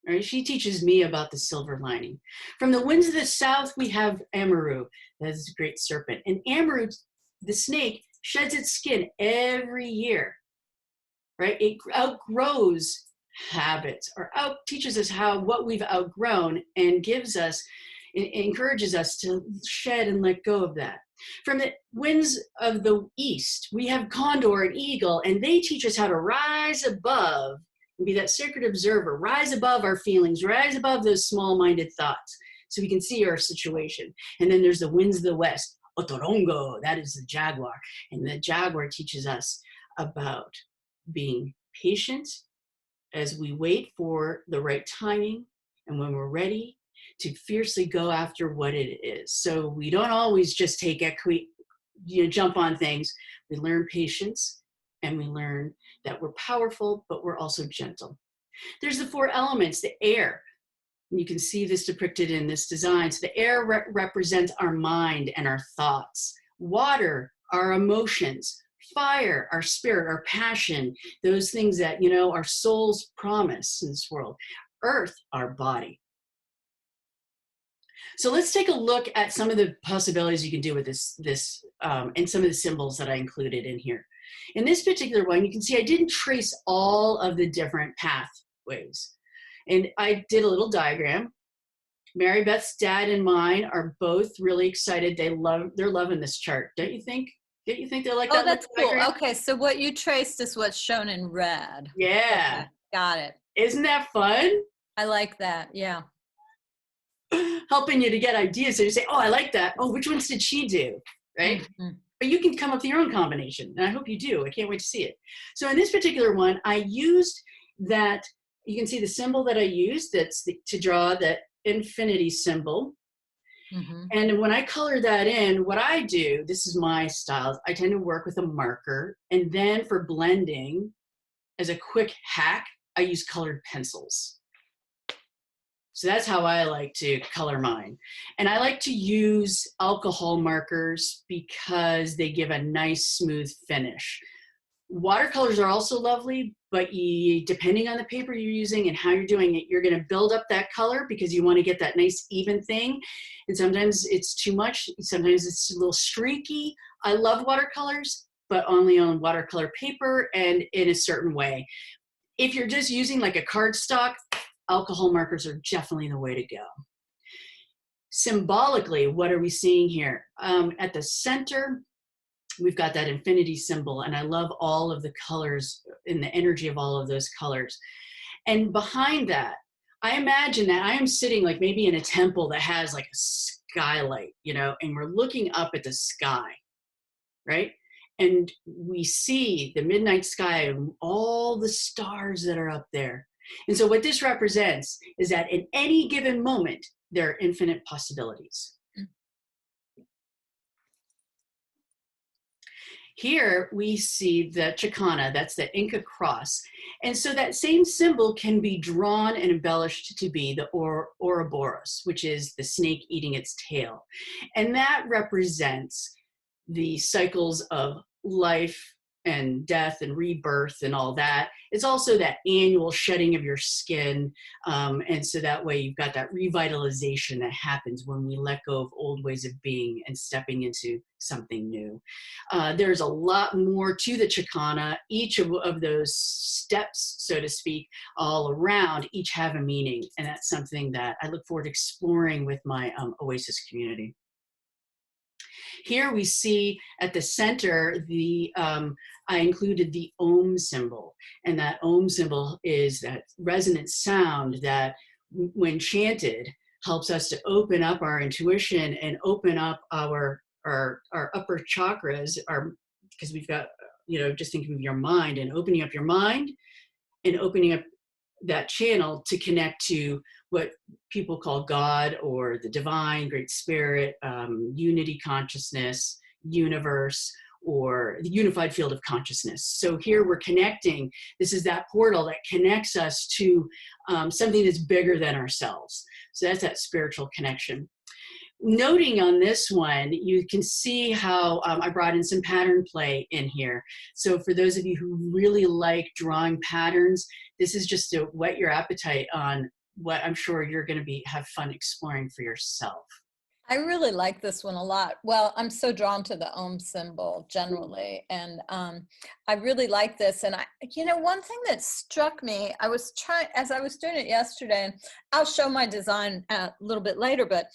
Right? She teaches me about the silver lining. From the winds of the south, we have Amaru. That is a great serpent. And Amaru, the snake, sheds its skin every year. Right? It outgrows habits, or teaches us what we've outgrown, and encourages us to shed and let go of that. From the winds of the east, we have condor and eagle, and they teach us how to rise above and be that sacred observer, rise above our feelings, rise above those small-minded thoughts, so we can see our situation. And then there's the winds of the west, Otorongo, that is the jaguar. And the jaguar teaches us about being patient as we wait for the right timing, and when we're ready, to fiercely go after what it is. So we don't always just jump on things. We learn patience, and we learn that we're powerful, but we're also gentle. There's the 4 elements, the air. And you can see this depicted in this design. So the air represents our mind and our thoughts. Water, our emotions. Fire, our spirit, our passion, those things that, our soul's promise in this world. Earth, our body. So let's take a look at some of the possibilities you can do with this and some of the symbols that I included in here. In this particular one, you can see I didn't trace all of the different pathways. And I did a little diagram. Marybeth's dad and mine are both really excited. They're loving this chart, don't you think? Don't you think they like that? Oh, that's cool. Diagram? Okay, so what you traced is what's shown in red. Yeah. Okay, got it. Isn't that fun? I like that, yeah. Helping you to get ideas. So you say, oh, I like that. Oh, which ones did she do? Right? Mm-hmm. But you can come up with your own combination. And I hope you do. I can't wait to see it. So in this particular one, I used that, you can see the symbol that I used to draw the infinity symbol. Mm-hmm. And when I color that in, what I do, this is my style, I tend to work with a marker. And then for blending, as a quick hack, I use colored pencils. So that's how I like to color mine. And I like to use alcohol markers because they give a nice smooth finish. Watercolors are also lovely, but depending on the paper you're using and how you're doing it, you're going to build up that color because you want to get that nice even thing. And sometimes it's too much. Sometimes it's a little streaky. I love watercolors, but only on watercolor paper and in a certain way. If you're just using like a cardstock, alcohol markers are definitely the way to go. Symbolically, what are we seeing here? At the center, we've got that infinity symbol, and I love all of the colors and the energy of all of those colors. And behind that, I imagine that I am sitting like maybe in a temple that has like a skylight, and we're looking up at the sky, right? And we see the midnight sky and all the stars that are up there. And so what this represents is that in any given moment, there are infinite possibilities. Here we see the Chicana, that's the Inca cross. And so that same symbol can be drawn and embellished to be the Ouroboros, which is the snake eating its tail. And that represents the cycles of life and death and rebirth and all that. It's also that annual shedding of your skin. And so that way you've got that revitalization that happens when we let go of old ways of being and stepping into something new. There's a lot more to the Chicana. Each of those steps, so to speak, all around, each have a meaning. And that's something that I look forward to exploring with my Oasis community. Here we see at the center, I included the Om symbol. And that Om symbol is that resonant sound that when chanted helps us to open up our intuition and open up our upper chakras, because we've got, just thinking of your mind and opening up your mind and opening up that channel to connect to what people call God or the divine, great spirit, unity consciousness, universe, or the unified field of consciousness. So here we're connecting. This is that portal that connects us to something that's bigger than ourselves. So that's that spiritual connection. Noting on this one, you can see how I brought in some pattern play in here. So for those of you who really like drawing patterns, this is just to whet your appetite on what I'm sure you're going to have fun exploring for yourself. I really like this one a lot. Well, I'm so drawn to the Om symbol generally, and I really like this. And one thing that struck me, as I was doing it yesterday, and I'll show my design a little bit later, but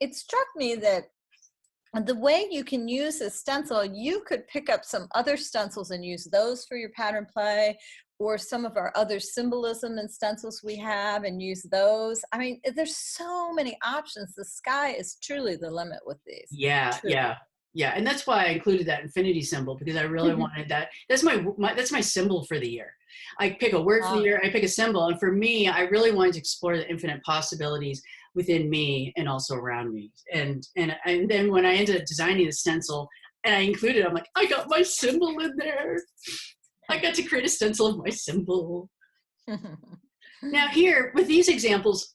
it struck me that the way you can use a stencil, you could pick up some other stencils and use those for your pattern play, or some of our other symbolism and stencils we have and use those. I mean, there's so many options. The sky is truly the limit with these. Yeah, truly. Yeah. And that's why I included that infinity symbol, because I really wanted that. That's my symbol for the year. I pick a word for the year, I pick a symbol. And for me, I really wanted to explore the infinite possibilities within me and also around me. And then when I ended up designing the stencil and I included, I'm like, I got my symbol in there. I got to create a stencil of my symbol. Now here, with these examples,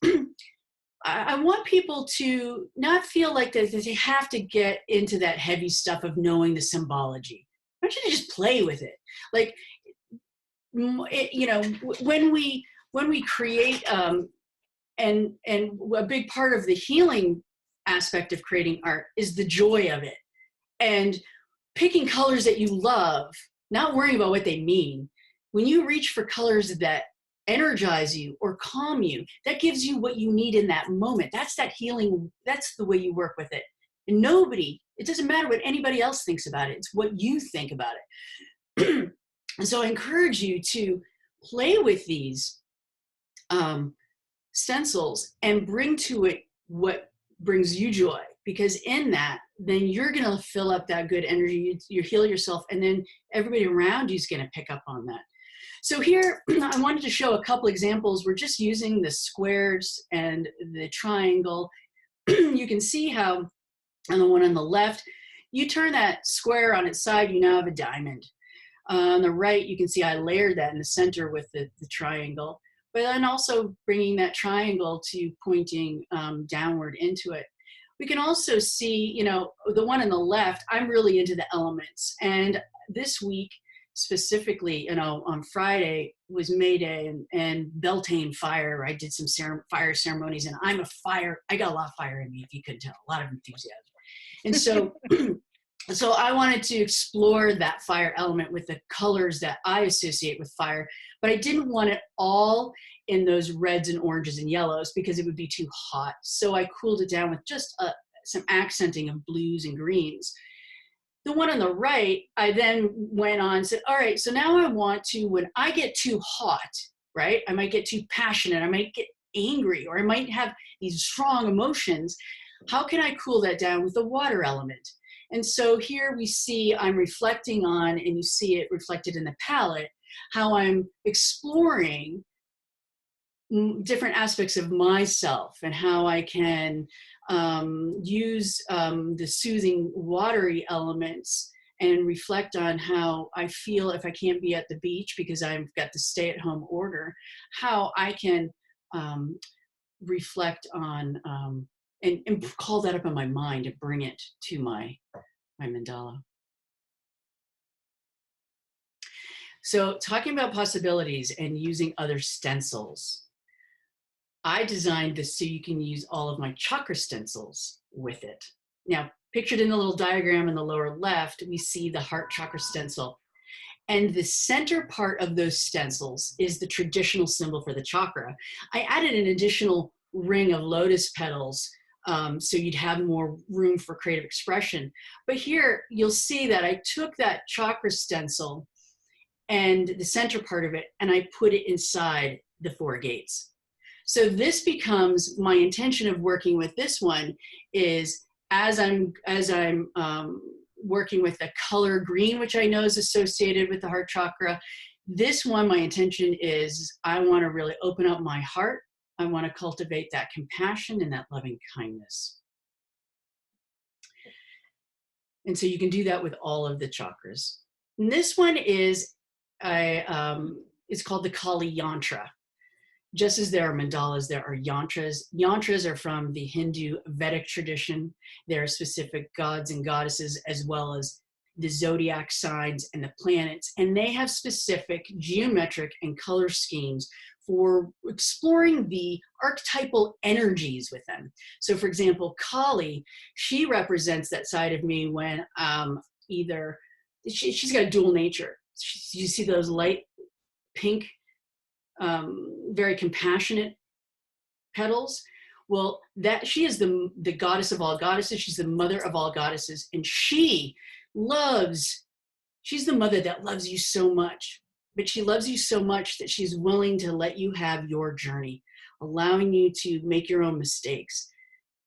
I want people to not feel like that they have to get into that heavy stuff of knowing the symbology. I want you to just play with it. Like, when we create, and a big part of the healing aspect of creating art is the joy of it. And picking colors that you love, not worrying about what they mean. When you reach for colors that energize you or calm you, that gives you what you need in that moment. That's that healing. That's the way you work with it. And it doesn't matter what anybody else thinks about it. It's what you think about it. And so I encourage you to play with these stencils and bring to it what brings you joy, because in that, then you're going to fill up that good energy, you heal yourself, and then everybody around you is going to pick up on that. So here, I wanted to show a couple examples. We're just using the squares and the triangle. You can see how on the one on the left, you turn that square on its side, you now have a diamond. On the right, you can see I layered that in the center with the triangle, but then also bringing that triangle to pointing downward into it. We can also see, the one on the left, I'm really into the elements. And this week, specifically, on Friday was May Day and Beltane fire. I did some fire ceremonies, and I got a lot of fire in me, if you couldn't tell, a lot of enthusiasm. And so, so I wanted to explore that fire element with the colors that I associate with fire, but I didn't want it all in those reds and oranges and yellows because it would be too hot. So I cooled it down with just some accenting of blues and greens. The one on the right, I then went on and said, all right, so now I want to, when I get too hot, right? I might get too passionate, I might get angry, or I might have these strong emotions. How can I cool that down with the water element? And so here we see I'm reflecting on, and you see it reflected in the palette, how I'm exploring different aspects of myself and how I can use the soothing watery elements and reflect on how I feel if I can't be at the beach because I've got the stay-at-home order, how I can reflect on and call that up in my mind and bring it to my mandala. So talking about possibilities and using other stencils, I designed this so you can use all of my chakra stencils with it. Now, pictured in the little diagram in the lower left, we see the heart chakra stencil. And the center part of those stencils is the traditional symbol for the chakra. I added an additional ring of lotus petals so you'd have more room for creative expression. But here you'll see that I took that chakra stencil and the center part of it, and I put it inside the 4 gates. So this becomes my intention of working with this one is as I'm working with the color green, which I know is associated with the heart chakra, This one, my intention is I want to really open up my heart. I want to cultivate that compassion and that loving kindness. And so you can do that with all of the chakras. And this one is, it's called the Kali Yantra. Just as there are mandalas, there are yantras. Yantras are from the Hindu Vedic tradition. There are specific gods and goddesses, as well as the zodiac signs and the planets. And they have specific geometric and color schemes for exploring the archetypal energies with them. So for example, Kali, she represents that side of me when either, she's got a dual nature. You see those light pink, very compassionate petals. Well, that she is the goddess of all goddesses. She's the mother of all goddesses. And she's the mother that loves you so much, but she loves you so much that she's willing to let you have your journey, allowing you to make your own mistakes.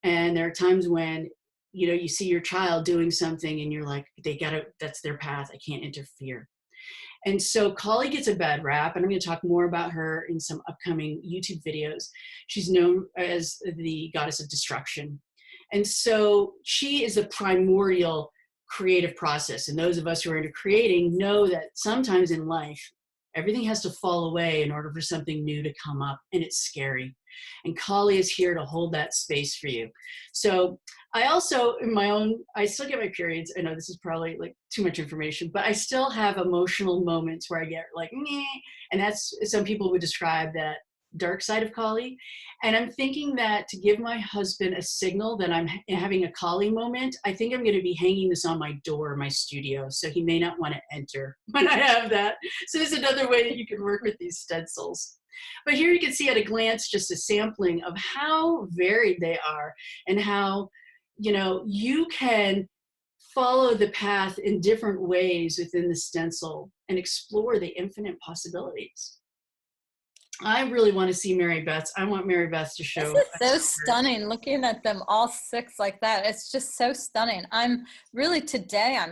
And there are times when, you know, you see your child doing something and you're like, that's their path. I can't interfere. And so Kali gets a bad rap, and I'm going to talk more about her in some upcoming YouTube videos. She's known as the goddess of destruction. And so she is a primordial creative process. And those of us who are into creating know that sometimes in life, everything has to fall away in order for something new to come up, and it's scary. And Kali is here to hold that space for you. So I also, I still get my periods. I know this is probably like too much information, but I still have emotional moments where I get like, meh, and that's, some people would describe that dark side of Kali. And I'm thinking that to give my husband a signal that I'm having a Kali moment, I think I'm going to be hanging this on my door in my studio, so he may not want to enter when I have that. So there's another way that you can work with these stencils. But here you can see at a glance just a sampling of how varied they are, and how, you know, you can follow the path in different ways within the stencil and explore the infinite possibilities. I really want to see Marybeth's. I want Marybeth to show. This is so stunning, looking at them all six like that. It's just so stunning. I'm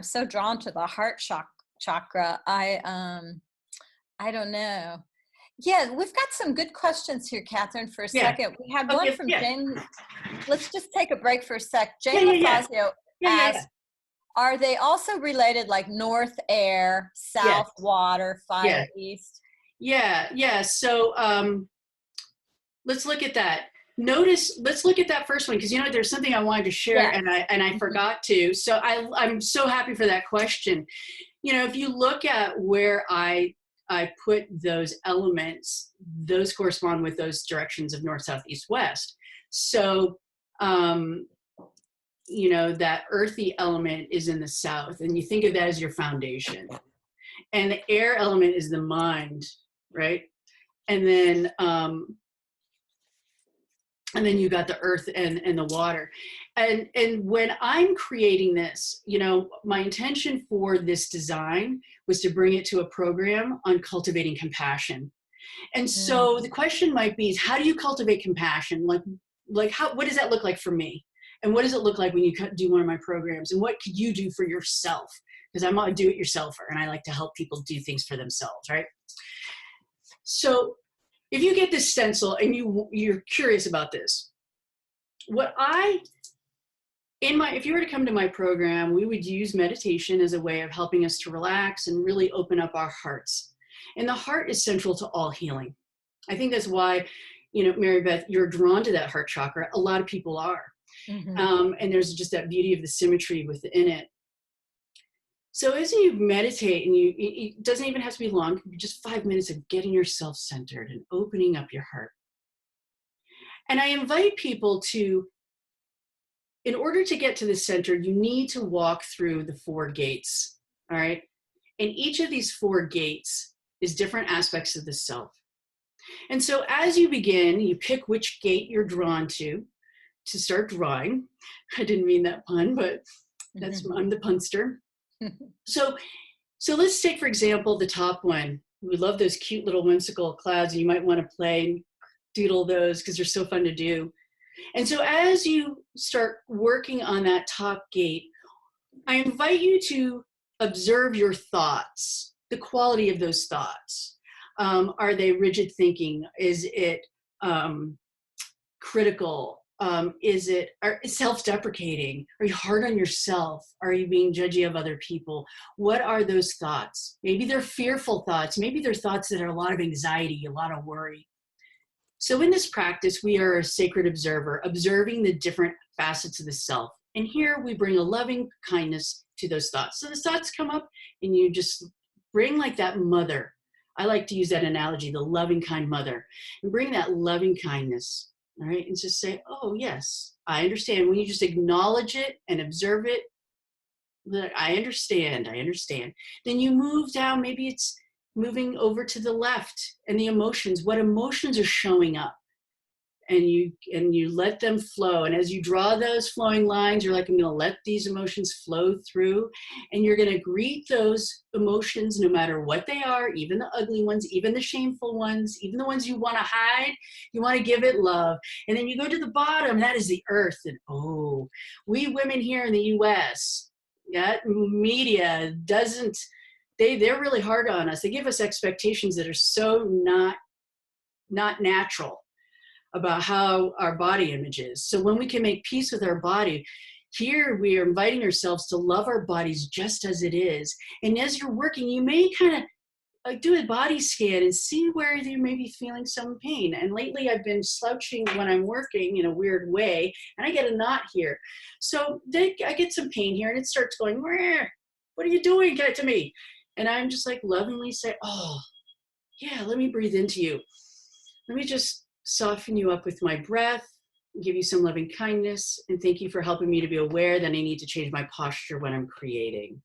so drawn to the heart chakra. I don't know. Yeah, we've got some good questions here, Kathryn, for a second. We have one from Jane. Let's just take a break for a sec. Jane Lafazio asked, are they also related, like north air, south water, fire, east? Yeah. So let's look at that. Let's look at that first one, because you know there's something I wanted to share and I forgot to. So I'm so happy for that question. You know, if you look at where I put those elements, those correspond with those directions of north, south, east, west. So you know, that earthy element is in the south, and you think of that as your foundation. And the air element is the mind, right? And then you got the earth and the water. And when I'm creating this, you know, my intention for this design was to bring it to a program on cultivating compassion. And so the question might be, is how do you cultivate compassion? Like what does that look like for me? And what does it look like when you do one of my programs? And what could you do for yourself? Because I'm a do-it-yourselfer, and I like to help people do things for themselves, right? So if you get this stencil and you're curious about this, if you were to come to my program, we would use meditation as a way of helping us to relax and really open up our hearts. And the heart is central to all healing. I think that's why, you know, Marybeth, you're drawn to that heart chakra. A lot of people are. Mm-hmm. And there's just that beauty of the symmetry within it. So as you meditate, and it doesn't even have to be long, it can be just 5 minutes of getting yourself centered and opening up your heart. And I invite people to, in order to get to the center, you need to walk through the 4 gates, all right? And each of these 4 gates is different aspects of the self. And so as you begin, you pick which gate you're drawn to start drawing. I didn't mean that pun, but I'm the punster. So let's take, for example, the top one. We love those cute little whimsical clouds. You might want to play and doodle those because they're so fun to do. And so as you start working on that top gate, I invite you to observe your thoughts. the quality of those thoughts. Are they rigid thinking? Is it critical? Is it self-deprecating? Are you hard on yourself? Are you being judgy of other people? What are those thoughts? Maybe they're fearful thoughts. Maybe they're thoughts that are a lot of anxiety, a lot of worry. So in this practice, we are a sacred observer, observing the different facets of the self. And here we bring a loving kindness to those thoughts. So the thoughts come up and you just bring like that mother. I like to use that analogy, the loving kind mother, and bring that loving kindness, all right? And just say, oh yes, I understand. When you just acknowledge it and observe it, like, I understand. Then you move down, maybe it's moving over to the left, and the emotions, what emotions are showing up, and you let them flow. And as you draw those flowing lines, you're like, I'm going to let these emotions flow through, and you're going to greet those emotions no matter what they are, even the ugly ones, even the shameful ones, even the ones you want to hide. You want to give it love. And then you go to the bottom, that is the earth. And oh, we women here in the US, that media doesn't, they're really hard on us. They give us expectations that are so not natural about how our body image is. So when we can make peace with our body, here we are inviting ourselves to love our bodies just as it is. And as you're working, you may kind of do a body scan and see where you may be feeling some pain. And lately I've been slouching when I'm working in a weird way, and I get a knot here. So I get some pain here, and it starts going, what are you doing? Get it to me. And I'm just like lovingly say, oh, yeah, let me breathe into you. Let me just soften you up with my breath, give you some loving kindness, and thank you for helping me to be aware that I need to change my posture when I'm creating.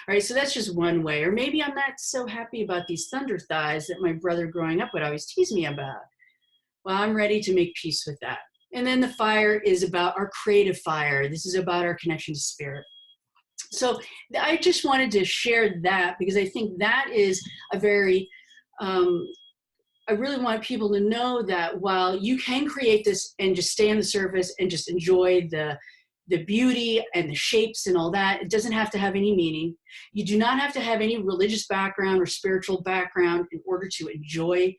All right, so that's just one way. Or maybe I'm not so happy about these thunder thighs that my brother growing up would always tease me about. Well, I'm ready to make peace with that. And then the fire is about our creative fire. This is about our connection to spirit. So I just wanted to share that because I think that is a very, I really want people to know that while you can create this and just stay on the surface and just enjoy the beauty and the shapes and all that, it doesn't have to have any meaning. You do not have to have any religious background or spiritual background in order to enjoy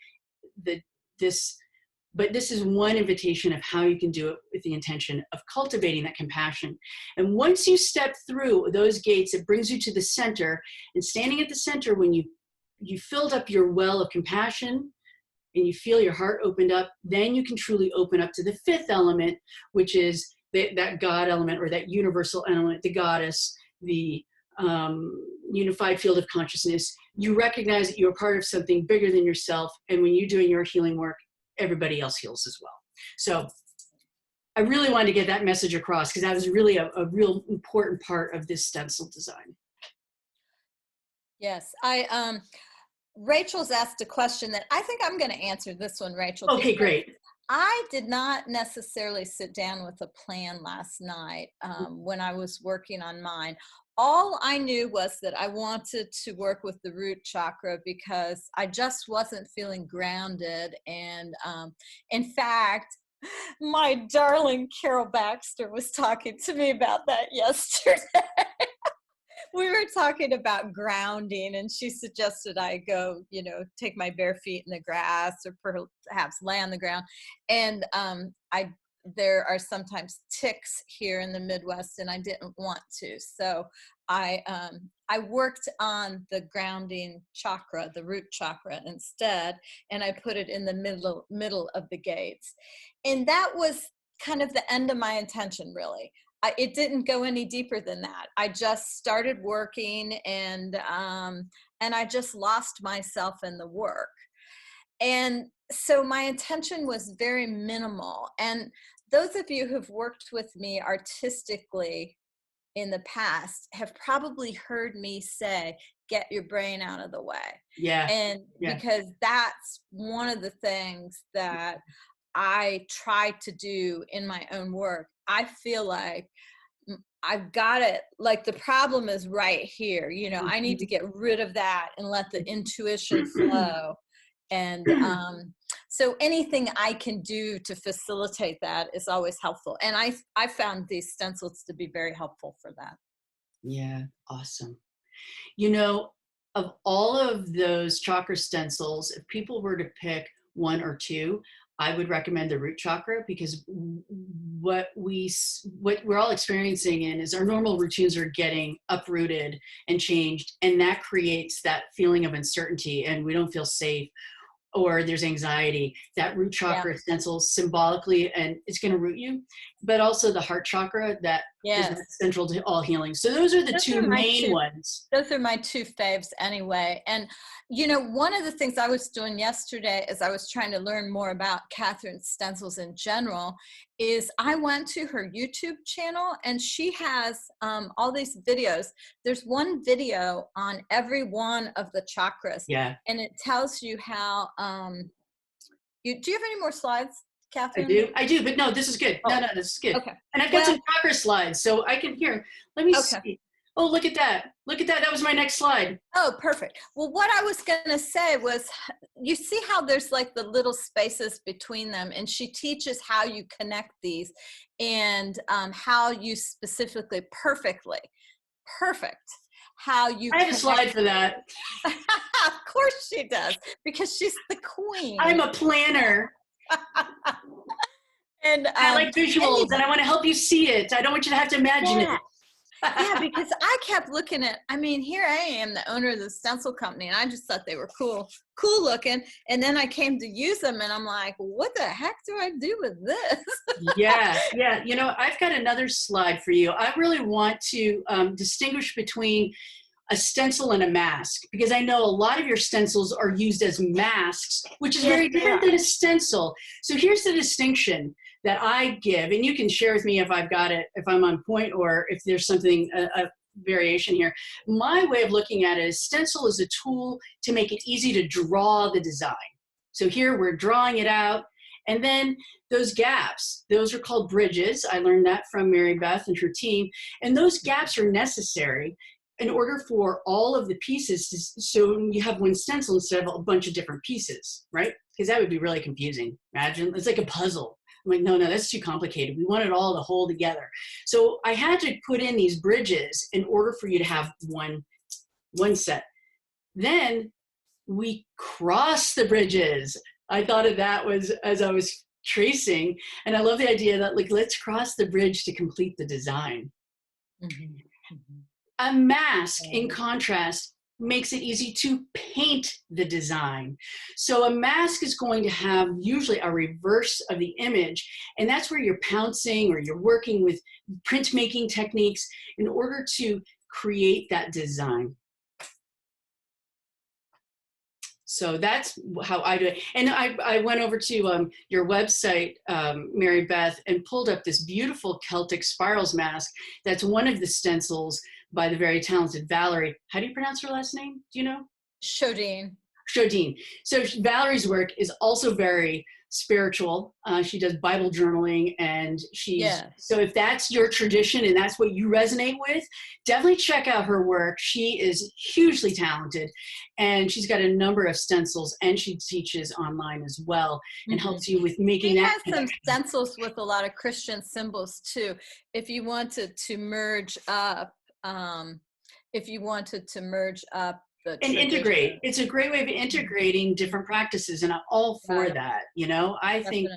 this. But this is one invitation of how you can do it with the intention of cultivating that compassion. And once you step through those gates, it brings you to the center. And standing at the center, when you filled up your well of compassion, and you feel your heart opened up, then you can truly open up to the fifth element, which is that God element or that universal element, the goddess, the unified field of consciousness. You recognize that you're part of something bigger than yourself. And when you're doing your healing work, everybody else heals as well. So I really wanted to get that message across because that was really a real important part of this stencil design. Yes, Rachel's asked a question that I think I'm going to answer this one, Rachel. Okay, great. I did not necessarily sit down with a plan last night when I was working on mine. All I knew was that I wanted to work with the root chakra because I just wasn't feeling grounded. And in fact, my darling Carol Baxter was talking to me about that yesterday. We were talking about grounding, and she suggested I go, take my bare feet in the grass or perhaps lay on the ground. And there are sometimes ticks here in the Midwest, and I didn't want to. So I worked on the grounding chakra, the root chakra instead, and I put it in the middle of the gates. And that was kind of the end of my intention, really. It didn't go any deeper than that. I just started working, and I just lost myself in the work. And so my intention was very minimal. And those of you who've worked with me artistically in the past have probably heard me say, get your brain out of the way. Yeah. And because that's one of the things that I try to do in my own work. I feel like I've got it, like the problem is right here. I need to get rid of that and let the intuition flow. And so anything I can do to facilitate that is always helpful. And I found these stencils to be very helpful for that. Yeah, awesome. of all of those chakra stencils, if people were to pick one or two, I would recommend the root chakra, because what we're all experiencing is our normal routines are getting uprooted and changed, and that creates that feeling of uncertainty, and we don't feel safe, or there's anxiety. That root chakra stencil symbolically, and it's going to root you, but also the heart chakra that is central to all healing. So those are the two main ones. Those are my two faves anyway. And, you know, one of the things I was doing yesterday as I was trying to learn more about Kathryn's stencils in general is I went to her YouTube channel, and she has all these videos. There's one video on every one of the chakras. Yeah. And it tells you how, do you have any more slides, Kathryn? I do, but no, this is good. Oh. No, this is good. Okay. And I've got some chakra slides, so I can hear. Let me see. Oh, look at that. Look at that. That was my next slide. Oh, perfect. Well, what I was going to say was, you see how there's like the little spaces between them, and she teaches how you connect these and how you specifically, perfect, how you I have a slide for that. Of course she does, because she's the queen. I'm a planner. And I like visuals, and I want to help you see it. I don't want you to have to imagine it. Yeah, because I kept looking at, I mean, here I am, the owner of the stencil company, and I just thought they were cool looking. And then I came to use them, and I'm like, what the heck do I do with this? Yeah. You know, I've got another slide for you. I really want to distinguish between a stencil and a mask, because I know a lot of your stencils are used as masks, which is very different than a stencil. So here's the distinction that I give, and you can share with me if I've got it, if I'm on point, or if there's something, a variation here. My way of looking at it is stencil is a tool to make it easy to draw the design. So here we're drawing it out, and then those gaps, those are called bridges. I learned that from Marybeth and her team, and those gaps are necessary in order for all of the pieces to, so you have one stencil instead of a bunch of different pieces, right? Because that would be really confusing. Imagine, it's like a puzzle. I'm like, no, that's too complicated. We want it all to hold together. So I had to put in these bridges in order for you to have one set. Then we cross the bridges. I thought of that as I was tracing, and I love the idea that, like, let's cross the bridge to complete the design. Mm-hmm. Mm-hmm. A mask, in contrast, makes it easy to paint the design. So a mask is going to have usually a reverse of the image, and that's where you're pouncing or you're working with printmaking techniques in order to create that design. So that's how I do it. And I went over to your website, Marybeth, and pulled up this beautiful Celtic spirals mask. That's one of the stencils by the very talented Valerie. How do you pronounce her last name? Do you know? Shodine. So Valerie's work is also very spiritual. She does Bible journaling, and so if that's your tradition and that's what you resonate with, definitely check out her work. She is hugely talented, and she's got a number of stencils, and she teaches online as well, and helps you with making that. She has some stencils with a lot of Christian symbols too. If you wanted to merge up, and integrate. It's a great way of integrating different practices, and I'm all for that. You know, I think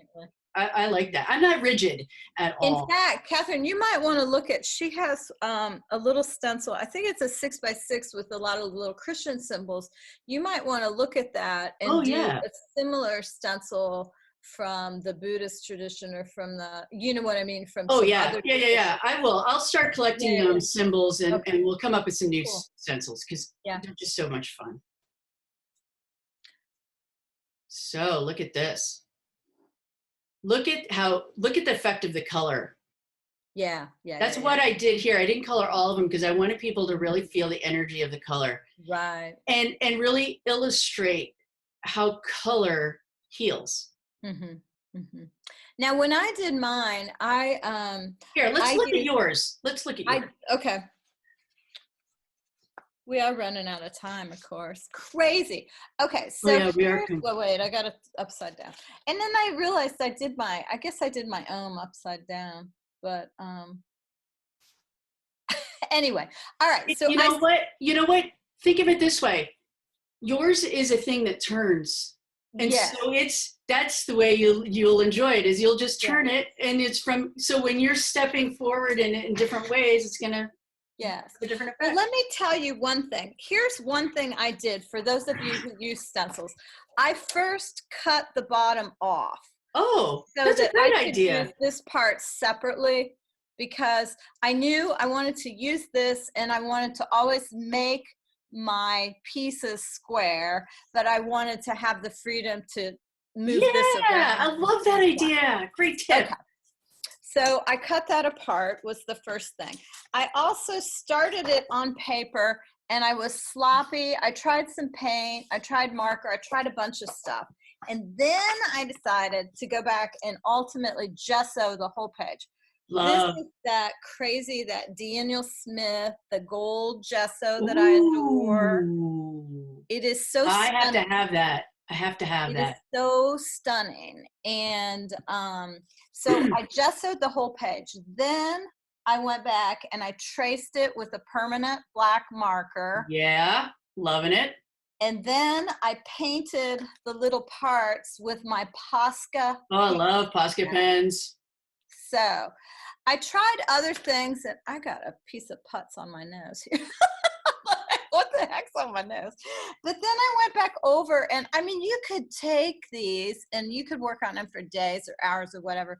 I like that. I'm not rigid at all. In fact, Kathryn, you might want to look at, she has a little stencil. I think it's a 6x6 with a lot of little Christian symbols. You might want to look at that and do a similar stencil from the Buddhist tradition, or from the, you know what I mean? From yeah. I will. I'll start collecting symbols, and we'll come up with some new stencils, because they're just so much fun. So look at this. Look at the effect of the color. That's what I did here. I didn't color all of them because I wanted people to really feel the energy of the color. Right. And really illustrate how color heals. Mm-hmm. Mm-hmm. Now, when I did mine, here, let's look at yours. Let's look at yours. Okay. We are running out of time, of course. Crazy. Okay, so wait, I got it upside down. And then I realized I guess I did my own upside down. But anyway, all right. So you know what? think of it this way. Yours is a thing that turns. And so that's the way you'll enjoy it, is you'll just turn it, and so when you're stepping forward in different ways, it's gonna have a different effect. Well, let me tell you one thing. Here's one thing I did for those of you who use stencils. I first cut the bottom off. Oh, so that's that a great I could idea. use this part separately, because I knew I wanted to use this, and I wanted to always make my pieces square, but I wanted to have the freedom to move this around. Yeah, I love that idea. Great tip. Okay. So I cut that apart, was the first thing. I also started it on paper, and I was sloppy. I tried some paint, I tried marker, I tried a bunch of stuff. And then I decided to go back and ultimately gesso the whole page. Love. This is that Daniel Smith, the gold gesso that I adore. It is so stunning. I have to have that. It is so stunning. And so I gessoed the whole page. Then I went back and I traced it with a permanent black marker. Yeah, loving it. And then I painted the little parts with my Posca. Oh, I love Posca pens. So I tried other things, and I got a piece of putz on my nose here. What the heck's on my nose? But then I went back over, and I mean, you could take these and you could work on them for days or hours or whatever.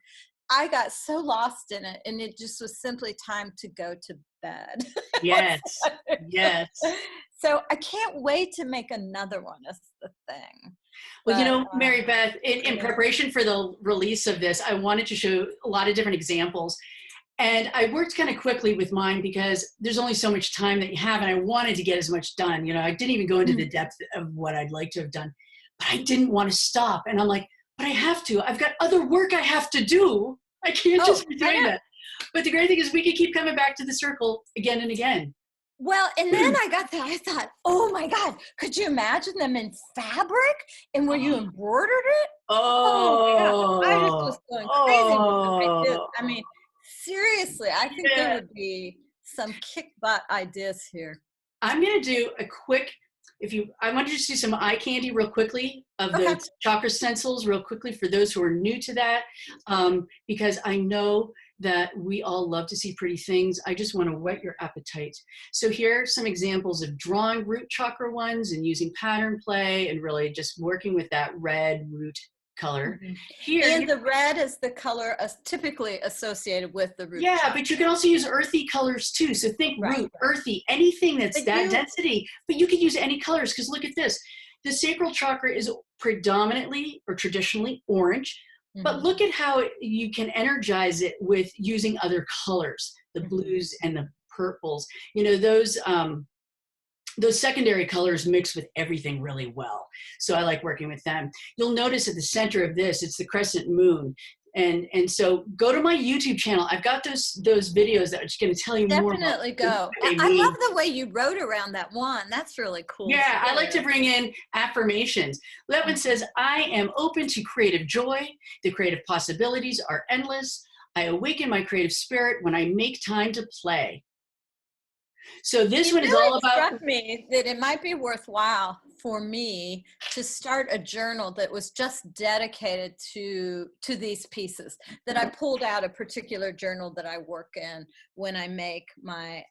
I got so lost in it, and it just was simply time to go to bed. Yes, yes. So I can't wait to make another one. That's the thing. Well, you know, Marybeth, in preparation for the release of this, I wanted to show a lot of different examples. And I worked kind of quickly with mine because there's only so much time that you have, and I wanted to get as much done. You know, I didn't even go into the depth of what I'd like to have done, but I didn't want to stop. And I'm like, but I have to. I've got other work I have to do. I can't just be doing that. But the great thing is we can keep coming back to the circle again and again. Well, and then I got that. I thought, oh my God, could you imagine them in fabric and where you embroidered it? Oh my God. I just was going crazy with them. I mean, seriously, I think there would be some kick butt ideas here. I'm going to do a quick, I want to just do some eye candy real quickly of the chakra stencils real quickly for those who are new to that, because I know that we all love to see pretty things. I just want to whet your appetite. So here are some examples of drawing root chakra ones and using pattern play and really just working with that red root color. Here, and the red is the color typically associated with the root chakra. But you can also use earthy colors too. So think root, earthy, anything that's density, but you can use any colors, because look at this. The sacral chakra is predominantly or traditionally orange, but look at how you can energize it with using other colors, the blues and the purples. You know, those secondary colors mix with everything really well. So I like working with them. You'll notice at the center of this, it's the crescent moon. And so go to my YouTube channel. I've got those videos that are just going to tell you more. Definitely go. I love the way you wrote around that one. That's really cool. Yeah, I like to bring in affirmations. That one says, I am open to creative joy. The creative possibilities are endless. I awaken my creative spirit when I make time to play. So this one is all about. It struck me that it might be worthwhile for me to start a journal that was just dedicated to these pieces, that I pulled out a particular journal that I work in when I make my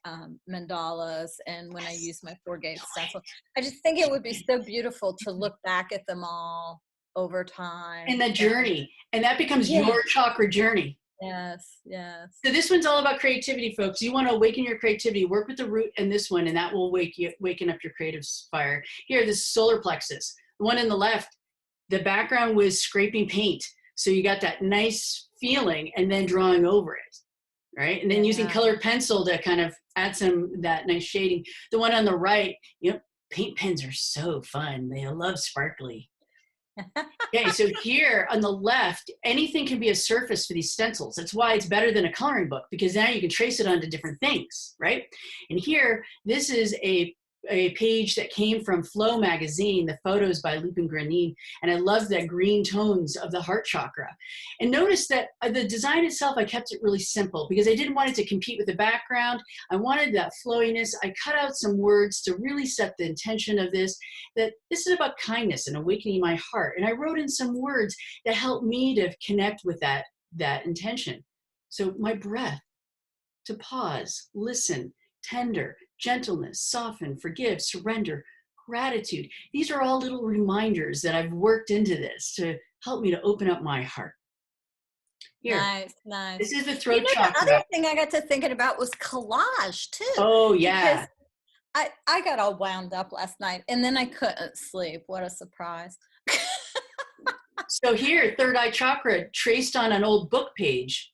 mandalas and when I use my 4-gauge stencil. I just think it would be so beautiful to look back at them all over time. And the journey. And that becomes your chakra journey. Yes, yes. So this one's all about creativity, folks. You want to awaken your creativity, work with the root and this one, and that will waken up your creative fire. Here, this solar plexus. The one in the left, the background was scraping paint. So you got that nice feeling and then drawing over it, right? And then using colored pencil to kind of add that nice shading. The one on the right, paint pens are so fun. They love sparkly. Okay, so here on the left, anything can be a surface for these stencils. That's why it's better than a coloring book, because now you can trace it onto different things, right? And here, this is a a page that came from Flow magazine, the photos by Lupin Granin, and I loved that green tones of the heart chakra. And notice that the design itself, I kept it really simple because I didn't want it to compete with the background. I wanted that flowiness. I cut out some words to really set the intention of this, that this is about kindness and awakening my heart. And I wrote in some words that helped me to connect with that intention. So my breath, to pause, listen, tender, gentleness, soften, forgive, surrender, gratitude. These are all little reminders that I've worked into this to help me to open up my heart. Here, nice. this is the throat The chakra. other thing I got to thinking about was collage too. Oh yeah. Because I got all wound up last night and then I couldn't sleep. What a surprise. So here, third eye chakra traced on an old book page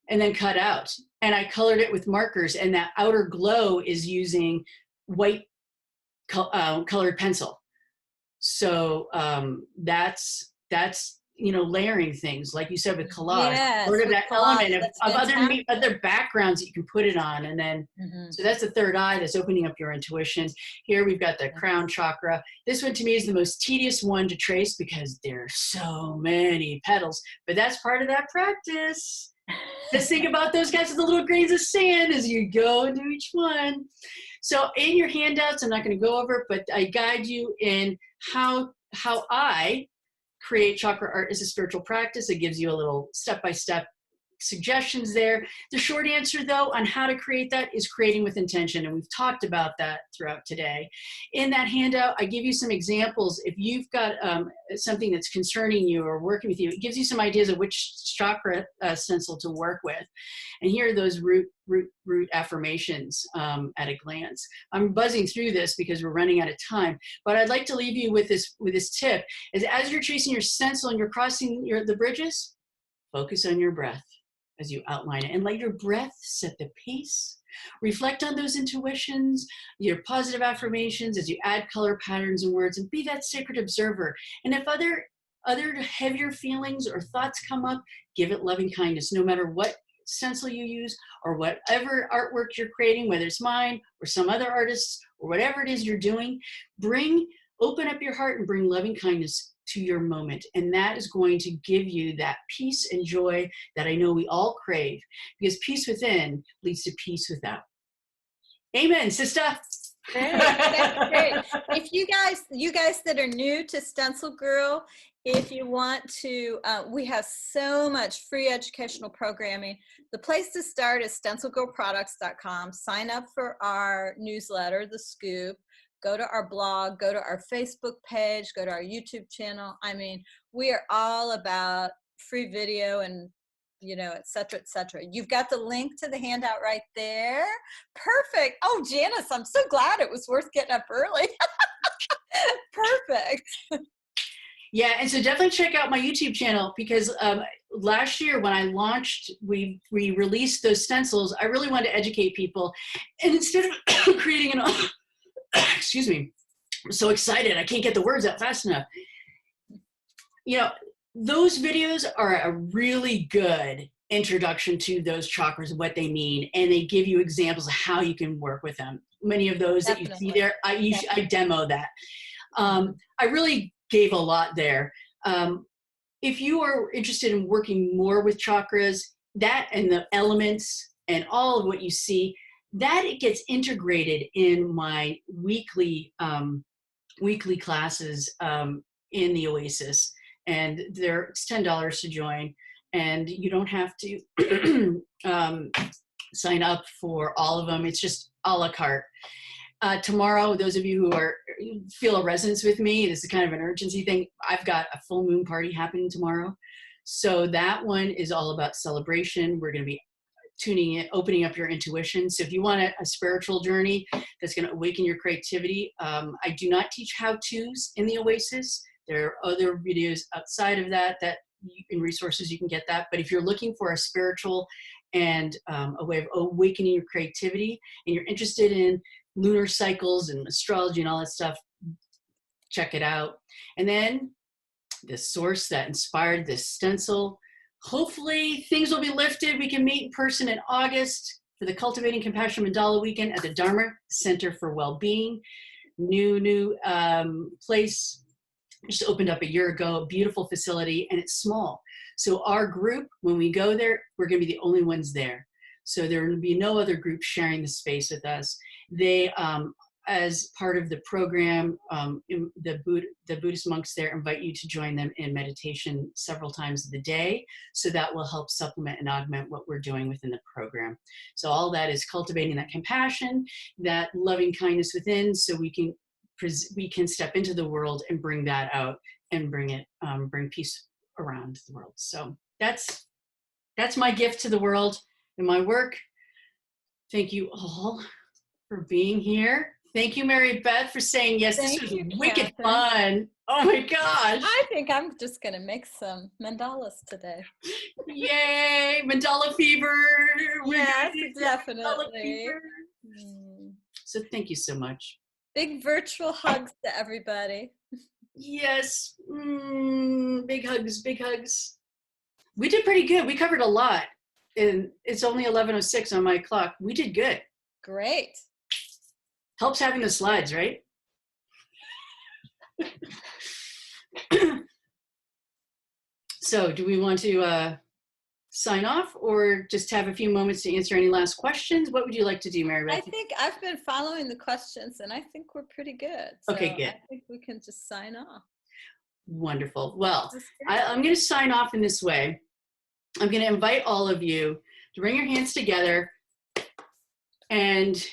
and then cut out. And I colored it with markers, and that outer glow is using white colored pencil. So that's layering things, like you said, with collage. Yes, Sort of that collage, element of other backgrounds that you can put it on. And then, so that's the third eye that's opening up your intuition. Here we've got the crown chakra. This one to me is the most tedious one to trace because there are so many petals, but that's part of that practice. Just think about those guys with the little grains of sand as you go into each one. So in your handouts, I'm not going to go over it, but I guide you in how I create chakra art as a spiritual practice. It gives you a little step-by-step suggestions there. The short answer, though, on how to create that is creating with intention, and we've talked about that throughout today. In that handout, I give you some examples. If you've got something that's concerning you or working with you, it gives you some ideas of which chakra stencil to work with. And here are those root affirmations at a glance. I'm buzzing through this because we're running out of time, but I'd like to leave you with this tip: is as you're tracing your stencil and you're crossing the bridges, focus on your breath as you outline it, and let your breath set the pace. Reflect on those intuitions, your positive affirmations as you add color patterns and words, and be that sacred observer. And if other heavier feelings or thoughts come up, give it loving kindness, no matter what stencil you use or whatever artwork you're creating, whether it's mine or some other artists or whatever it is you're doing. Open up your heart and bring loving kindness to your moment. And that is going to give you that peace and joy that I know we all crave, because peace within leads to peace without. Amen, sister. Great. That's great. If you guys that are new to Stencil Girl, if you want to, we have so much free educational programming. The place to start is StencilGirlProducts.com. Sign up for our newsletter, The Scoop. Go to our blog, go to our Facebook page, go to our YouTube channel. I mean, we are all about free video and, et cetera, et cetera. You've got the link to the handout right there. Perfect. Oh, Janice, I'm so glad it was worth getting up early. Perfect. Yeah, and so definitely check out my YouTube channel, because last year when I launched, we released those stencils. I really wanted to educate people. And instead of creating excuse me, I'm so excited. I can't get the words out fast enough. Those videos are a really good introduction to those chakras and what they mean, and they give you examples of how you can work with them. Many of those that you see there, I demo that. I really gave a lot there. If you are interested in working more with chakras, that and the elements and all of what you see, that it gets integrated in my weekly classes in the Oasis, and it's $10 to join, and you don't have to sign up for all of them. It's just a la carte. Tomorrow, those of you who feel a resonance with me, this is kind of an urgency thing. I've got a full moon party happening tomorrow, so that one is all about celebration. We're going to be tuning in, opening up your intuition. So if you want a spiritual journey that's going to awaken your creativity, I do not teach how-tos in the Oasis. There are other videos outside of that in resources you can get that. But if you're looking for a spiritual and a way of awakening your creativity, and you're interested in lunar cycles and astrology and all that stuff, check it out. And then the source that inspired this stencil. Hopefully things will be lifted. We can meet in person in August for for the Cultivating Compassion Mandala weekend at the Dharma Center for Wellbeing. New place just opened up a year ago, a beautiful facility, and it's small. So our group, when we go there, we're going to be the only ones there. So there will be no other group sharing the space with us. They, as part of the program, the Buddhist monks there invite you to join them in meditation several times of the day. So that will help supplement and augment what we're doing within the program. So all that is cultivating that compassion, that loving kindness within, so we can step into the world and bring that out and bring peace around the world. So that's my gift to the world and my work. Thank you all for being here. Thank you, Marybeth, for saying yes. This was wicked fun. Oh my gosh. I think I'm just going to make some mandalas today. Yay, mandala fever. Yes, definitely. So thank you so much. Big virtual hugs to everybody. Yes. Big hugs, big hugs. We did pretty good. We covered a lot. And it's only 11:06 on my clock. We did good. Great. Helps having the slides, right? So do we want to sign off or just have a few moments to answer any last questions? What would you like to do, Marybeth? I think I've been following the questions and I think we're pretty good. So okay, good. I think we can just sign off. Wonderful. Well, I'm going to sign off in this way. I'm going to invite all of you to bring your hands together and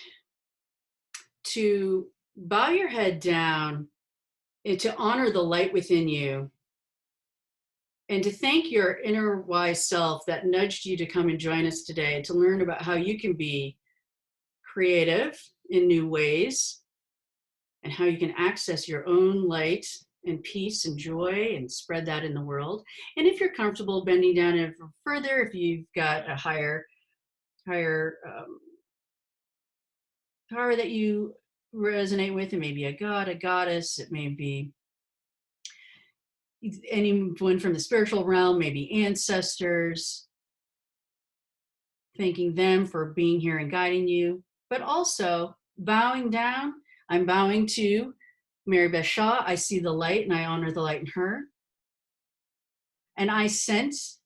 to bow your head down and to honor the light within you and to thank your inner wise self that nudged you to come and join us today to learn about how you can be creative in new ways and how you can access your own light and peace and joy and spread that in the world. And if you're comfortable bending down even further, if you've got a higher power that you resonate with, it may be a god, a goddess, it may be anyone from the spiritual realm, maybe ancestors, thanking them for being here and guiding you, but also bowing down. I'm bowing to Marybeth Shaw. I see the light and I honor the light in her. And I sense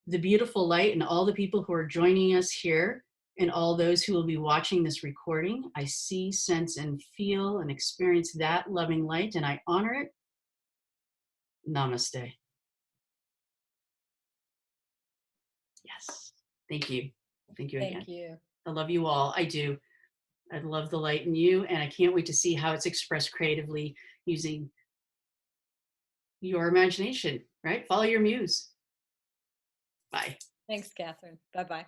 the beautiful light in all the people who are joining us here and all those who will be watching this recording. I see, sense, and feel and experience that loving light, and I honor it. Namaste. Yes. Thank you. Thank you again. Thank you. I love you all. I do. I love the light in you, and I can't wait to see how it's expressed creatively using your imagination, right? Follow your muse. Bye. Thanks, Kathryn. Bye-bye.